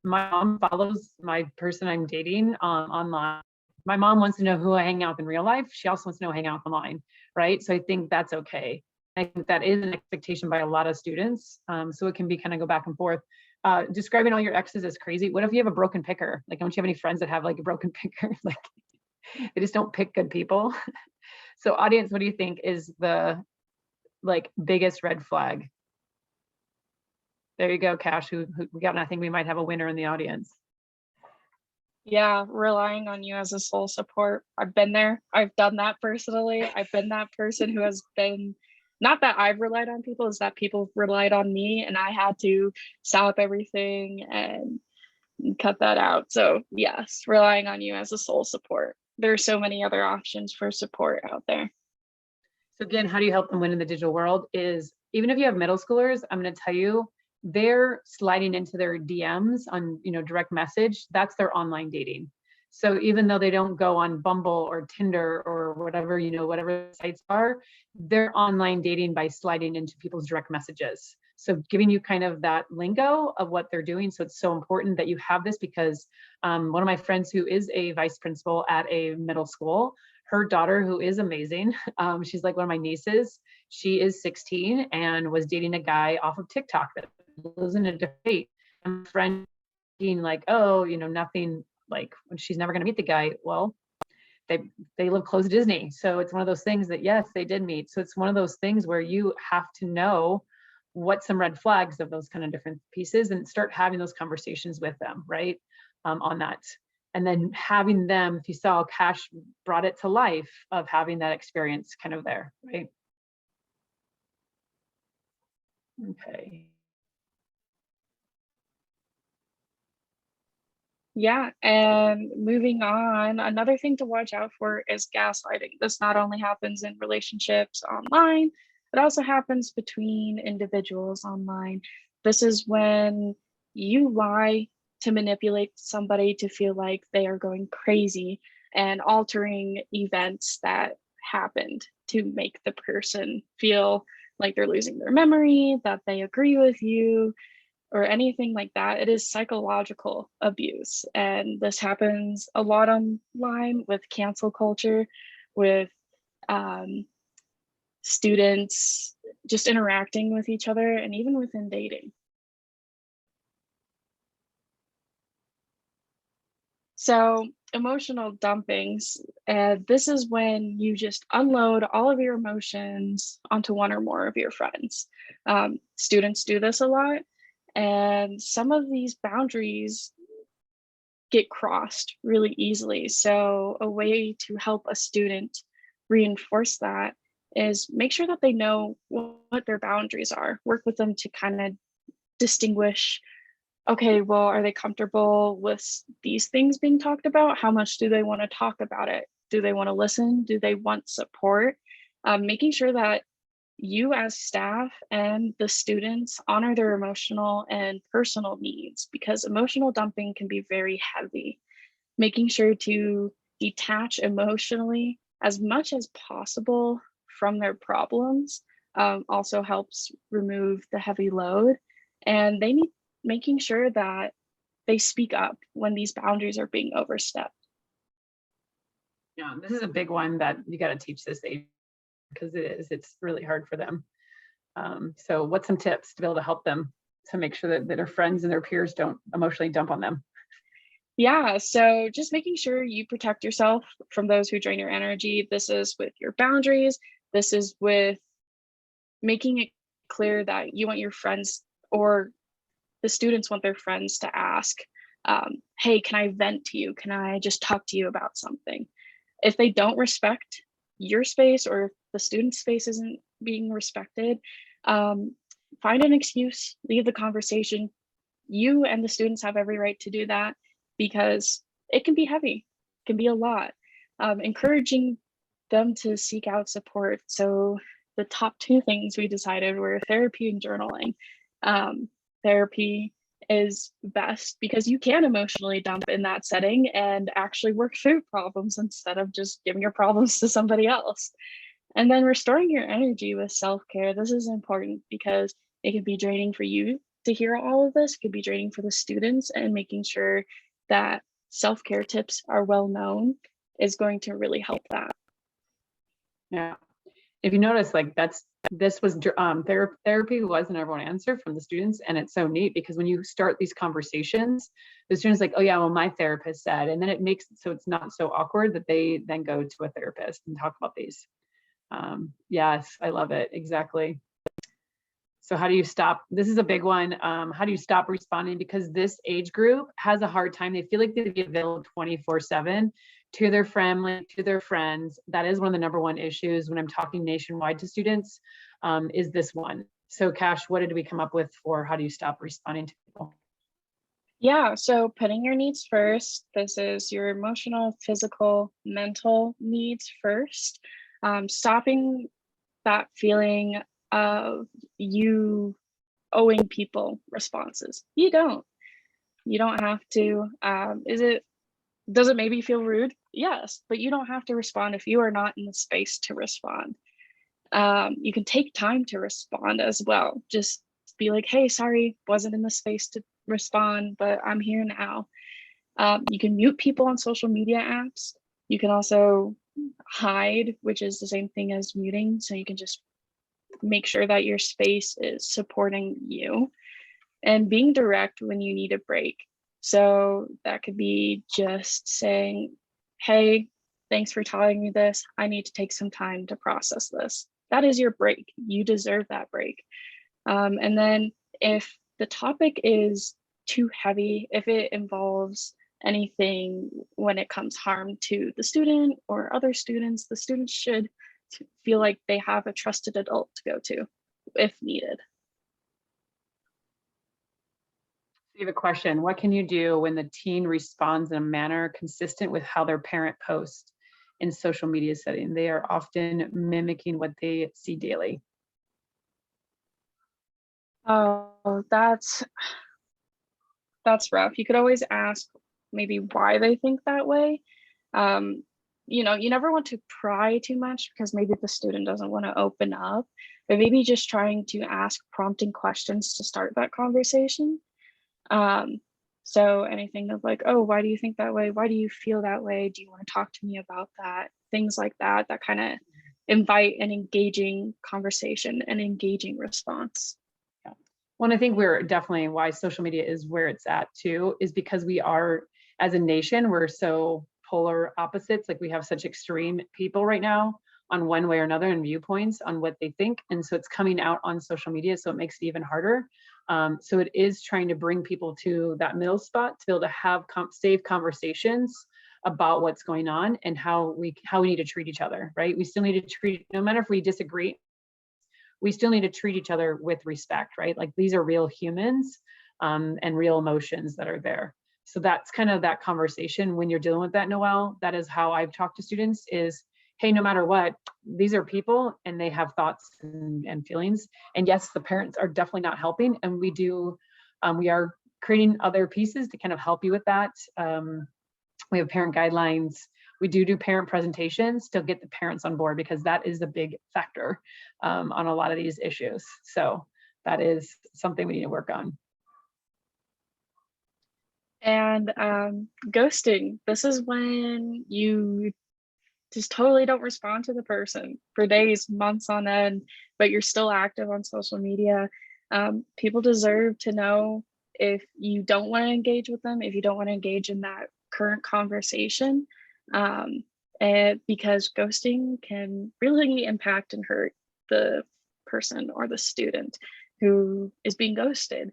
my mom follows my person I'm dating online, my mom wants to know who I hang out with in real life. She also wants to know hang out online, right? So I think that's okay. I think that is an expectation by a lot of students. So it can be kind of go back and forth. Describing all your exes as crazy. What if you have a broken picker? Like, don't you have any friends that have like a broken picker? Like, they just don't pick good people. So audience, what do you think is the like biggest red flag? There you go, Cash, who we got, and I think we might have a winner in the audience. Yeah, relying on you as a sole support. I've been there. I've done that personally. I've been that person who has been, not that I've relied on people, is that people relied on me and I had to stop everything and cut that out. So yes, relying on you as a sole support. There are so many other options for support out there. So again, how do you help them win in the digital world is, even if you have middle schoolers, I'm going to tell you, they're sliding into their DMs on, direct message. That's their online dating. So even though they don't go on Bumble or Tinder or whatever, whatever the sites are, they're online dating by sliding into people's direct messages. So giving you kind of that lingo of what they're doing. So it's so important that you have this, because one of my friends who is a vice principal at a middle school, her daughter, who is amazing, she's like one of my nieces, she is 16 and was dating a guy off of TikTok that lives in a different state. And my friend being like, oh, nothing, like she's never going to meet the guy. Well, they live close to Disney. So it's one of those things that, yes, they did meet. So it's one of those things where you have to know what some red flags of those kind of different pieces and start having those conversations with them, right? On that. And then having them, if you saw, Cash brought it to life of having that experience kind of there, right? Okay. Yeah, and moving on, another thing to watch out for is gaslighting. This not only happens in relationships online, it also happens between individuals online. This is when you lie to manipulate somebody to feel like they are going crazy and altering events that happened to make the person feel like they're losing their memory, that they agree with you, or anything like that. It is psychological abuse. And this happens a lot online with cancel culture, with students just interacting with each other, and even within dating. So emotional dumpings, this is when you just unload all of your emotions onto one or more of your friends. Students do this a lot, and some of these boundaries get crossed really easily. So a way to help a student reinforce that is make sure that they know what their boundaries are. Work with them to kind of distinguish, okay, well, are they comfortable with these things being talked about? How much do they want to talk about it? Do they want to listen? Do they want support? Making sure that you as staff and the students honor their emotional and personal needs, because emotional dumping can be very heavy. Making sure to detach emotionally as much as possible from their problems also helps remove the heavy load. And they need making sure that they speak up when these boundaries are being overstepped. Yeah, this is a big one that you got to teach this age, because it's really hard for them. So what's some tips to be able to help them to make sure that their friends and their peers don't emotionally dump on them? Yeah, so just making sure you protect yourself from those who drain your energy. This is with your boundaries. This is with making it clear that you want your friends, or the students want their friends to ask, hey, can I vent to you? Can I just talk to you about something? If they don't respect your space, or if the student's space isn't being respected, find an excuse, leave the conversation. You and the students have every right to do that, because it can be heavy, it can be a lot. Encouraging them to seek out support. So the top two things we decided were therapy and journaling. Therapy is best because you can emotionally dump in that setting and actually work through problems instead of just giving your problems to somebody else. And then restoring your energy with self-care. This is important because it can be draining for you to hear all of this. It could be draining for the students, and making sure that self-care tips are well known is going to really help that. Yeah. If you notice, like this was therapy was the number one answer from the students. And it's so neat because when you start these conversations, the students like, oh yeah, well, my therapist said, and then it makes it so it's not so awkward that they then go to a therapist and talk about these. Yes, I love it. Exactly. So how do you stop? This is a big one. How do you stop responding? Because this age group has a hard time. They feel like they be available 24/7 to their family, to their friends. That is one of the number one issues when I'm talking nationwide to students, is this one. So Cash, what did we come up with for how do you stop responding to people? Yeah, so putting your needs first. This is your emotional, physical, mental needs first. Stopping that feeling of you owing people responses. You don't. You don't have to. Does it maybe feel rude? Yes, but you don't have to respond if you are not in the space to respond. You can take time to respond as well. Just be like, hey, sorry, wasn't in the space to respond, but I'm here now. You can mute people on social media apps. You can also hide, which is the same thing as muting. So you can just make sure that your space is supporting you, and being direct when you need a break. So that could be just saying, hey, thanks for telling me this. I need to take some time to process this. That is your break. You deserve that break. And then if the topic is too heavy, if it involves anything when it comes harm to the student or other students, the students should feel like they have a trusted adult to go to if needed. You have a question. What can you do when the teen responds in a manner consistent with how their parent posts in social media setting? They are often mimicking what they see daily. Oh, that's rough. You could always ask maybe why they think that way. You never want to pry too much because maybe the student doesn't want to open up, but maybe just trying to ask prompting questions to start that conversation. So anything of like, oh, why do you think that way? Why do you feel that way? Do you want to talk to me about that? Things like that, that kind of invite an engaging conversation and engaging response. Well, and I think we're definitely why social media is where it's at too, is because we are as a nation, we're so polar opposites. Like we have such extreme people right now on one way or another and viewpoints on what they think. And so it's coming out on social media. So it makes it even harder. So it is trying to bring people to that middle spot to be able to have safe conversations about what's going on and how we need to treat each other, right? We still need to treat, no matter if we disagree, we still need to treat each other with respect, right? Like these are real humans and real emotions that are there. So that's kind of that conversation when you're dealing with that, Noelle. That is how I've talked to students is, hey, no matter what, these are people and they have thoughts and feelings. And yes, the parents are definitely not helping. And we are creating other pieces to kind of help you with that. We have parent guidelines. We do parent presentations to get the parents on board because that is a big factor on a lot of these issues. So that is something we need to work on. And ghosting, this is when you just totally don't respond to the person for days, months on end, but you're still active on social media. People deserve to know if you don't want to engage with them, if you don't want to engage in that current conversation, and because ghosting can really impact and hurt the person or the student who is being ghosted.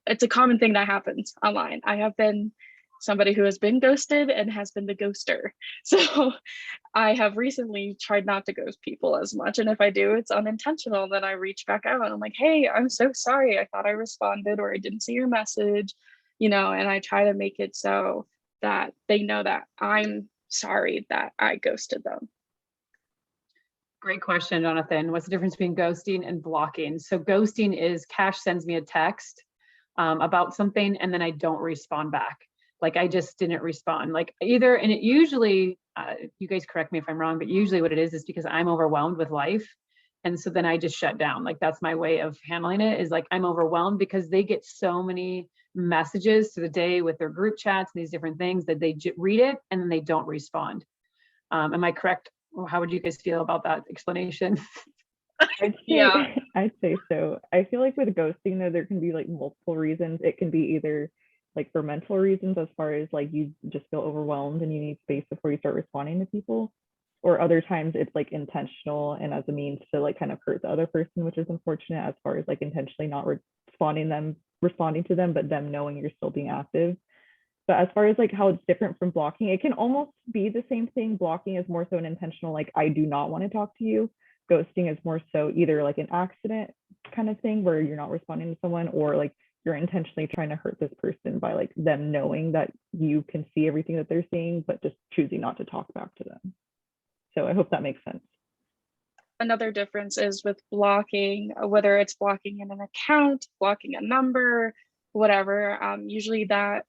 It's a common thing that happens online. I have been somebody who has been ghosted and has been the ghoster. So I have recently tried not to ghost people as much. And if I do, it's unintentional. Then I reach back out and I'm like, hey, I'm so sorry. I thought I responded or I didn't see your message, and I try to make it so that they know that I'm sorry that I ghosted them. Great question, Jonathan. What's the difference between ghosting and blocking? So ghosting is Cash sends me a text about something and then I don't respond back. Like I just didn't respond. Like either, and it usually, you guys correct me if I'm wrong, but usually what it is because I'm overwhelmed with life. And so then I just shut down. Like that's my way of handling it is like I'm overwhelmed because they get so many messages to the day with their group chats and these different things that they read it and then they don't respond. Am I correct? How would you guys feel about that explanation? Yeah. I'd say so. I feel like with ghosting though, there can be like multiple reasons. It can be either like for mental reasons, as far as like you just feel overwhelmed and you need space before you start responding to people, or other times it's like intentional and as a means to like kind of hurt the other person, which is unfortunate, as far as like intentionally not responding to them, but them knowing you're still being active. But as far as like how it's different from blocking, it can almost be the same thing. Blocking is more so an intentional, like I do not want to talk to you. Ghosting is more so either like an accident kind of thing where you're not responding to someone, or like you're intentionally trying to hurt this person by like them knowing that you can see everything that they're seeing, but just choosing not to talk back to them. So I hope that makes sense. Another difference is with blocking, whether it's blocking in an account, blocking a number, whatever, usually that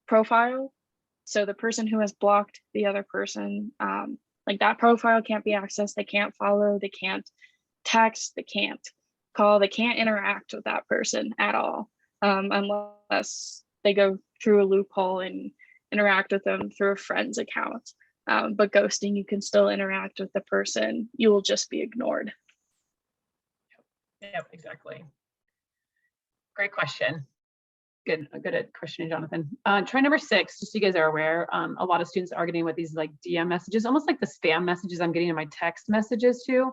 profile, so the person who has blocked the other person, like that profile can't be accessed. They can't follow, they can't text, they can't call, they can't interact with that person at all, unless they go through a loophole and interact with them through a friend's account. But ghosting, you can still interact with the person. You will just be ignored. Yep, exactly. Great question. Good at questioning, Jonathan. Try number 6, just so you guys are aware, a lot of students are getting with these like DM messages, almost like the spam messages I'm getting in my text messages too.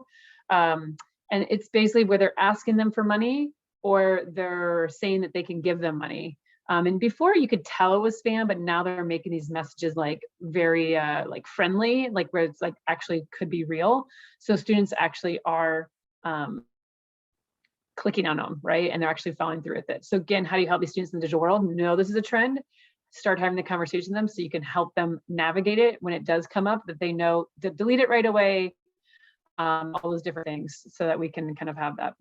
And it's basically where they're asking them for money or they're saying that they can give them money. And before you could tell it was spam, but now they're making these messages like very like friendly, like where it's like actually could be real. So students actually are clicking on them, right? And they're actually following through with it. So again, how do you help these students in the digital world know this is a trend? Start having the conversation with them so you can help them navigate it when it does come up, that they know to delete it right away, all those different things, so that we can kind of have that.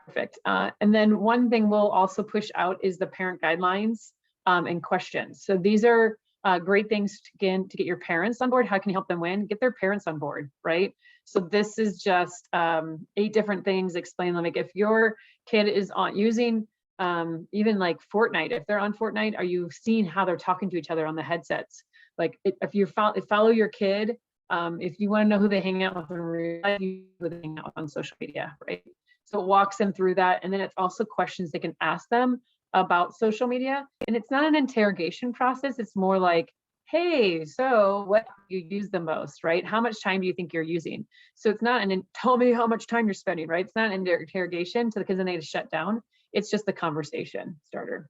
Perfect. And then one thing we'll also push out is the parent guidelines and questions. So these are great things to get your parents on board. How can you help them win? Get their parents on board, right? So this is just 8 different things. Explain them. Like if your kid is on using even like Fortnite, if they're on Fortnite, are you seeing how they're talking to each other on the headsets? Like if you follow your kid, if you want to know who they hang out with in real life, you would hang out on social media, right? So it walks them through that. And then it's also questions they can ask them about social media. And it's not an interrogation process. It's more like, hey, so what do you use the most, right? How much time do you think you're using? So it's not tell me how much time you're spending, right? It's not an interrogation to the kids and they to shut down. It's just the conversation starter.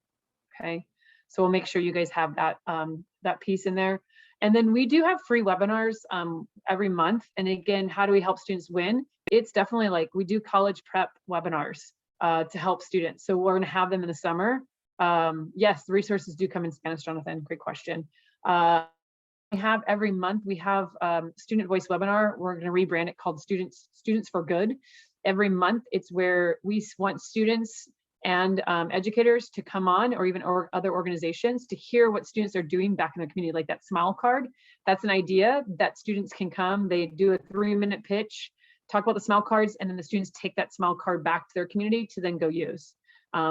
Okay. So we'll make sure you guys have that, that piece in there. And then we do have free webinars every month. And again, how do we help students win? It's definitely like we do college prep webinars to help students. So we're going to have them in the summer. Yes, the resources do come in Spanish, Jonathan. Great question. We have every month, we have student voice webinar. We're going to rebrand it called Students for Good. Every month, it's where we want students and educators to come on, or even other organizations, to hear what students are doing back in the community, like that smile card. That's an idea that students can come, they do a 3-minute pitch, talk about the smile cards, and then the students take that smile card back to their community to then go use.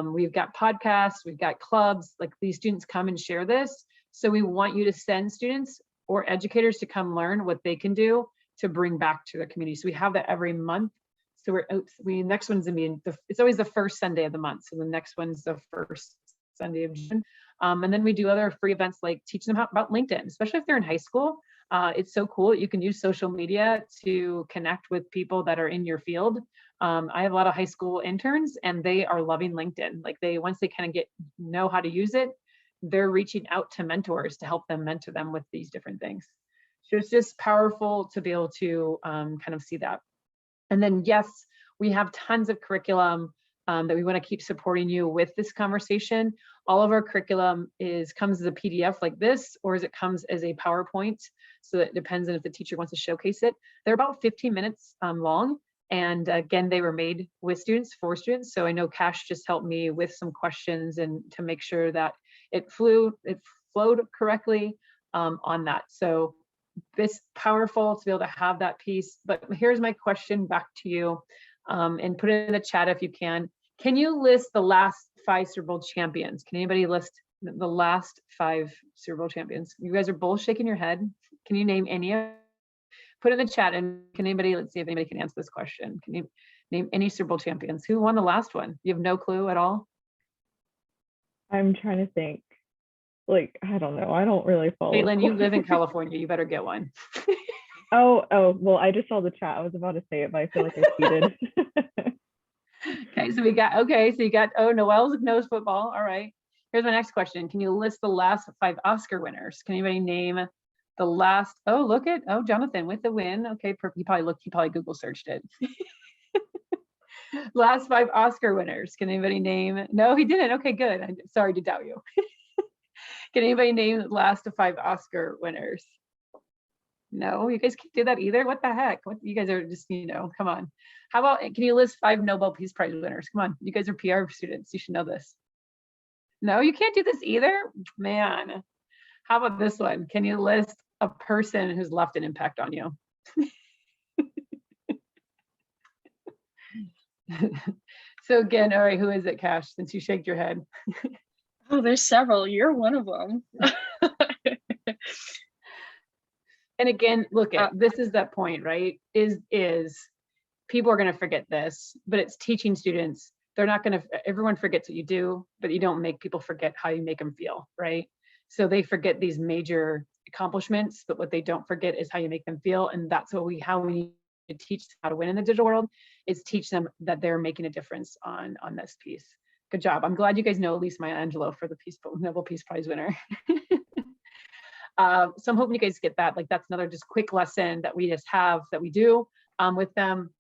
We've got podcasts, we've got clubs, like these students come and share this. So we want you to send students or educators to come learn what they can do to bring back to their community. So we have that every month. So next one's gonna be it's always the first Sunday of the month. So the next one's the first Sunday of June. And then we do other free events like teach them about LinkedIn, especially if they're in high school. It's so cool that you can use social media to connect with people that are in your field. I have a lot of high school interns and they are loving LinkedIn. Like once they kind of know how to use it, they're reaching out to mentors to help them mentor them with these different things. So it's just powerful to be able to kind of see that. And then, yes, we have tons of curriculum that we want to keep supporting you with this conversation. All of our curriculum comes as a PDF like this, or as it comes as a PowerPoint. So it depends on if the teacher wants to showcase it. They're about 15 minutes long. And again, they were made with students, for students. So I know Cash just helped me with some questions and to make sure that it flowed correctly on that. So it's powerful to be able to have that piece. But here's my question back to you, and put it in the chat if you can. Can you list the last 5 Super Bowl champions? Can anybody list the last 5 Super Bowl champions? You guys are both shaking your head. Can you name any? Put it in the chat, and can anybody, let's see if anybody can answer this question. Can you name any Super Bowl champions? Who won the last one? You have no clue at all? I'm trying to think. Like, I don't know. I don't really follow. Caitlin, you live in California. You better get one. Oh, well, I just saw the chat. I was about to say it, but I feel like I cheated. Okay, so you got, oh, Noelle knows football. All right. Here's my next question. Can you list the last 5 Oscar winners? Can anybody name the last, Jonathan with the win. Okay, he probably Google searched it. Last 5 Oscar winners. Can anybody name? No, he didn't. Okay, good. I'm sorry to doubt you. Can anybody name the last 5 Oscar winners? No, you guys can't do that either. What the heck? What, you guys are just, come on. How about, can you list 5 Nobel Peace Prize winners? Come on, you guys are PR students. You should know this. No, you can't do this either? Man. How about this one? Can you list a person who's left an impact on you? So again, all right, who is it, Cash, since you shaked your head? Oh, there's several. You're one of them. And again, look at this is that point, right? Is people are going to forget this, but it's teaching students. They're not going to, everyone forgets what you do, but you don't make people forget how you make them feel, right? So they forget these major accomplishments, but what they don't forget is how you make them feel. And that's how we need to teach them how to win in the digital world, is teach them that they're making a difference on this piece. Good job. I'm glad you guys know Elise Maya Angelou for the Nobel Peace Prize winner. So I'm hoping you guys get that. Like, that's another just quick lesson that we just have that we do with them.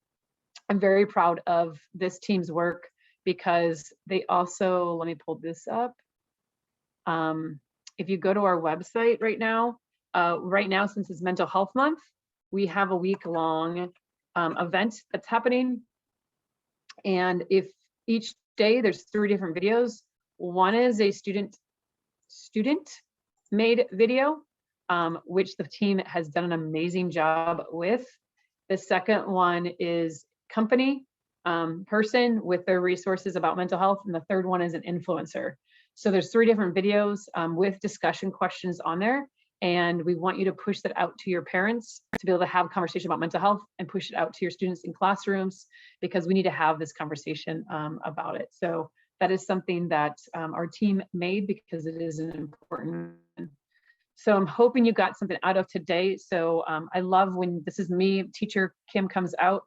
I'm very proud of this team's work because they also, let me pull this up. If you go to our website right now, since it's Mental Health Month, we have a week-long event that's happening. And if each day there's 3 different videos, one is a student made video, which the team has done an amazing job with. The second one is company person with their resources about mental health. And the third one is an influencer. So there's 3 different videos with discussion questions on there. And we want you to push that out to your parents to be able to have a conversation about mental health and push it out to your students in classrooms, because we need to have this conversation about it. So that is something that our team made because it is an important. So I'm hoping you got something out of today. So I love when this is me, teacher Kim comes out,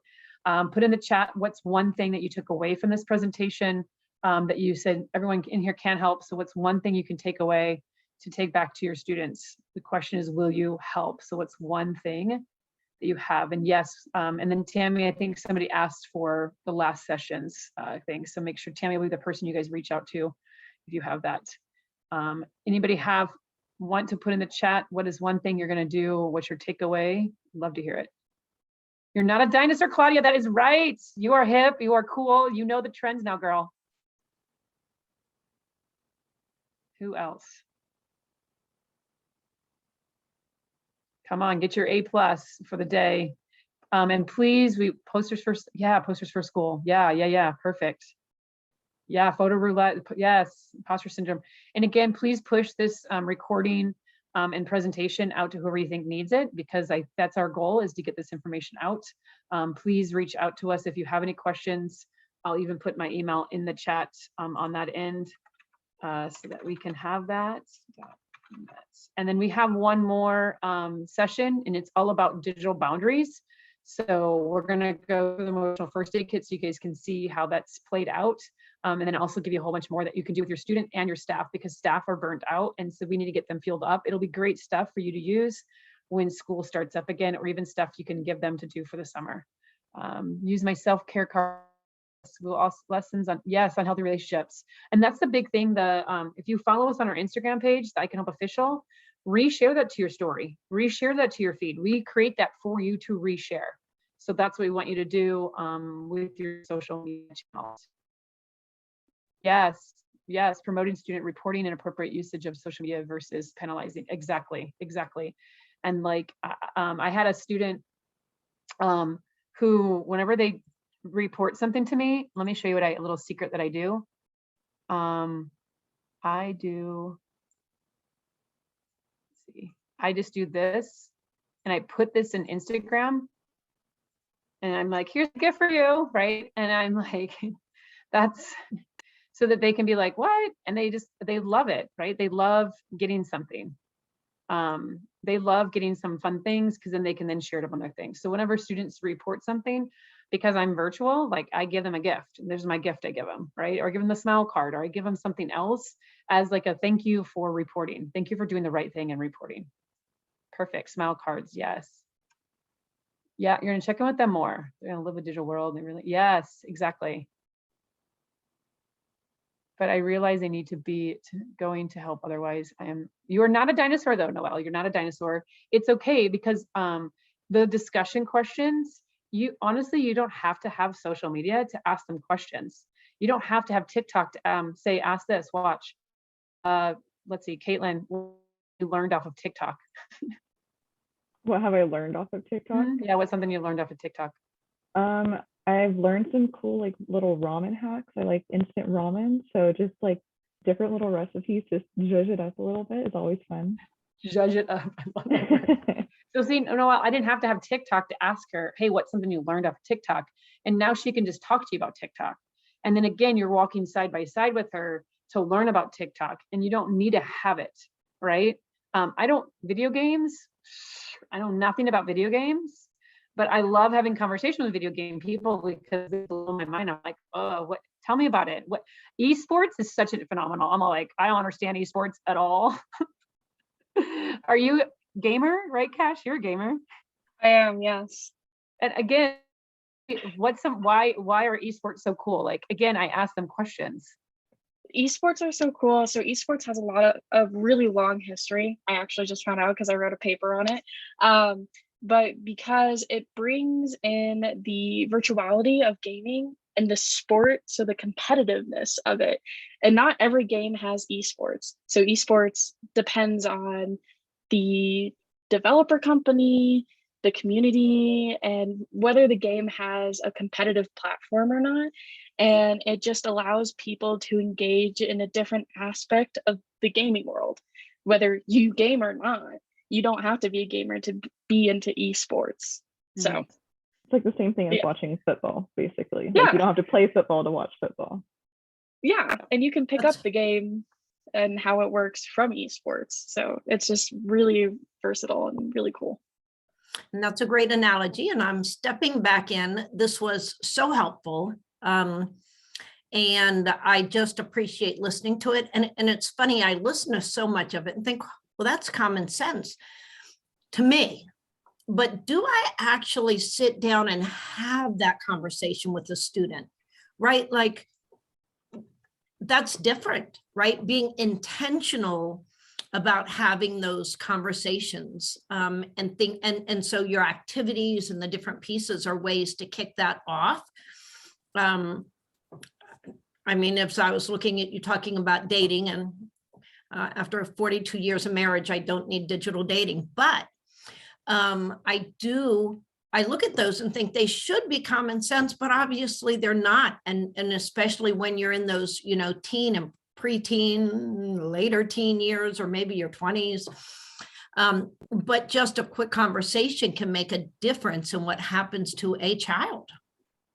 put in the chat, what's one thing that you took away from this presentation that you said everyone in here can help. So what's one thing you can take away to take back to your students? The question is, will you help? So what's one thing that you have? And yes, and then Tammy, I think somebody asked for the last sessions thing. So make sure Tammy will be the person you guys reach out to if you have that. Anybody want to put in the chat, what is one thing you're going to do? What's your takeaway? Love to hear it. You're not a dinosaur, Claudia. That is right. You are hip. You are cool. You know the trends now, girl. Who else? Come on, get your A+ for the day. And please, posters for school. Yeah, perfect. Yeah, photo roulette, yes, imposter syndrome. And again, please push this recording and presentation out to whoever you think needs it, because that's our goal, is to get this information out. Please reach out to us if you have any questions. I'll even put my email in the chat on that end so that we can have that. And then we have one more session, and it's all about digital boundaries. So we're gonna go through the emotional first aid kit so you guys can see how that's played out. And then also give you a whole bunch more that you can do with your student and your staff, because staff are burnt out. And so we need to get them fueled up. It'll be great stuff for you to use when school starts up again, or even stuff you can give them to do for the summer. Use my self-care card. We'll also lessons on, yes, on healthy relationships. And that's the big thing. If you follow us on our Instagram page, the I Can Help Official, reshare that to your story, reshare that to your feed. We create that for you to reshare. So that's what we want you to do with your social media channels. Yes, promoting student reporting and appropriate usage of social media versus penalizing. Exactly. And like, I had a student who, whenever they report something to me, let me show you a little secret that I do. I just do this, and I put this in Instagram, and I'm like, here's a gift for you, right? And I'm like, that's so that they can be like, what? And they love it, right? They love getting something. They love getting some fun things, because then they can then share it up on their things. So whenever students report something, because I'm virtual, like I give them a gift. There's my gift I give them, right? Or I give them the smile card, or I give them something else as like a thank you for reporting. Thank you for doing the right thing and reporting. Perfect, smile cards, yes. Yeah, you're gonna check in with them more. They're gonna live a digital world. They really, yes, exactly. But I realize I need to be going to help. Otherwise, you are not a dinosaur though, Noelle. You're not a dinosaur. It's okay, because the discussion questions, honestly, you don't have to have social media to ask them questions. You don't have to have TikTok to say, ask this, watch. Let's see, Caitlin, what you learned off of TikTok? What have I learned off of TikTok? Yeah, what's something you learned off of TikTok? I've learned some cool like little ramen hacks. I like instant ramen, so just like different little recipes, just zhuzh it up a little bit. It's always fun. Zhuzh it up. I love that word. So see, no, I didn't have to have TikTok to ask her, hey, what's something you learned off of TikTok? And now she can just talk to you about TikTok. And then again, you're walking side by side with her to learn about TikTok, and you don't need to have it, right? Video games, I know nothing about video games, but I love having conversations with video game people, because they blow my mind. I'm like, oh, what? Tell me about it. What? Esports is such a phenomenal. I'm all like, I don't understand esports at all. Are you a gamer, right, Cash? You're a gamer. I am, yes. And again, why are esports so cool? Like, again, I ask them questions. Esports are so cool. So esports has a lot of really long history. I actually just found out because I wrote a paper on it. But because it brings in the virtuality of gaming and the sport, so the competitiveness of it. And not every game has esports. So esports depends on the developer company, the community, and whether the game has a competitive platform or not. And it just allows people to engage in a different aspect of the gaming world, whether you game or not. You don't have to be a gamer to be into esports. So it's like the same thing as watching football, basically. Like, you don't have to play football to watch football. Yeah, and you can pick That's- up the game and how it works from esports. So it's just really versatile and really cool. And that's a great analogy. And I'm stepping back in. This was so helpful. And I just appreciate listening to it. And it's funny, I listen to so much of it and think, well, that's common sense to me. But do I actually sit down and have that conversation with the student, right? Like, that's different, right? Being intentional about having those conversations and so your activities and the different pieces are ways to kick that off. I mean, if I was looking at you talking about dating, and after 42 years of marriage, I don't need digital dating, but I look at those and think they should be common sense, but obviously they're not. And especially when you're in those, teen and preteen, later teen years, or maybe your 20s. But just a quick conversation can make a difference in what happens to a child.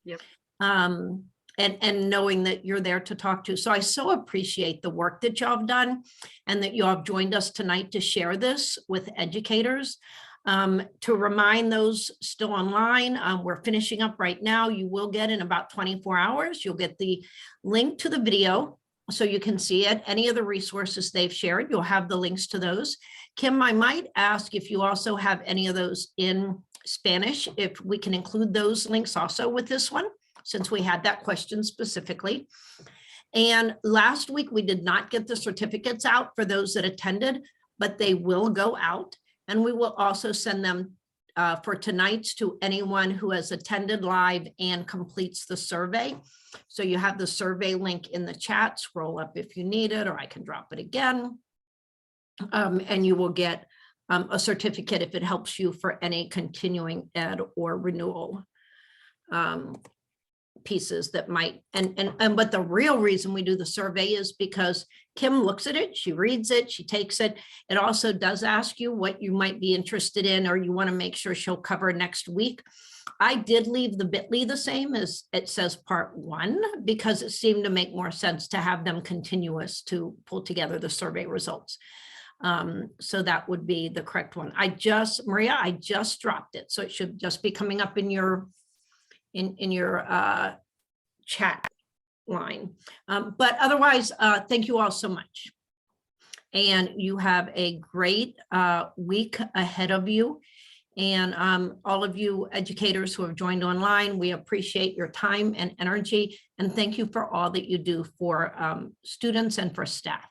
Yep. And knowing that you're there to talk to. So I so appreciate the work that y'all have done and that y'all have joined us tonight to share this with educators. To remind those still online, we're finishing up right now. You will get in about 24 hours, you'll get the link to the video so you can see it. Any of the resources they've shared, you'll have the links to those. Kim, I might ask if you also have any of those in Spanish, if we can include those links also with this one, since we had that question specifically. And last week, we did not get the certificates out for those that attended, but they will go out. And we will also send them for tonight's to anyone who has attended live and completes the survey. So you have the survey link in the chat, scroll up if you need it, or I can drop it again. And you will get a certificate if it helps you for any continuing ed or renewal pieces that might, but the real reason we do the survey is because Kim looks at it, she reads it, she takes it. It also does ask you what you might be interested in, or you want to make sure she'll cover next week. I did leave the bit.ly the same as it says part 1, because it seemed to make more sense to have them continuous to pull together the survey results. So that would be the correct one. Maria, I just dropped it. So it should just be coming up in your chat line. But otherwise, thank you all so much. And you have a great week ahead of you. And all of you educators who have joined online, we appreciate your time and energy. And thank you for all that you do for students and for staff.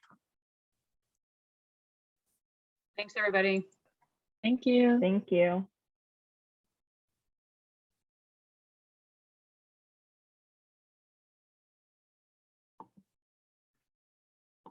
Thanks, everybody. Thank you. Thank you.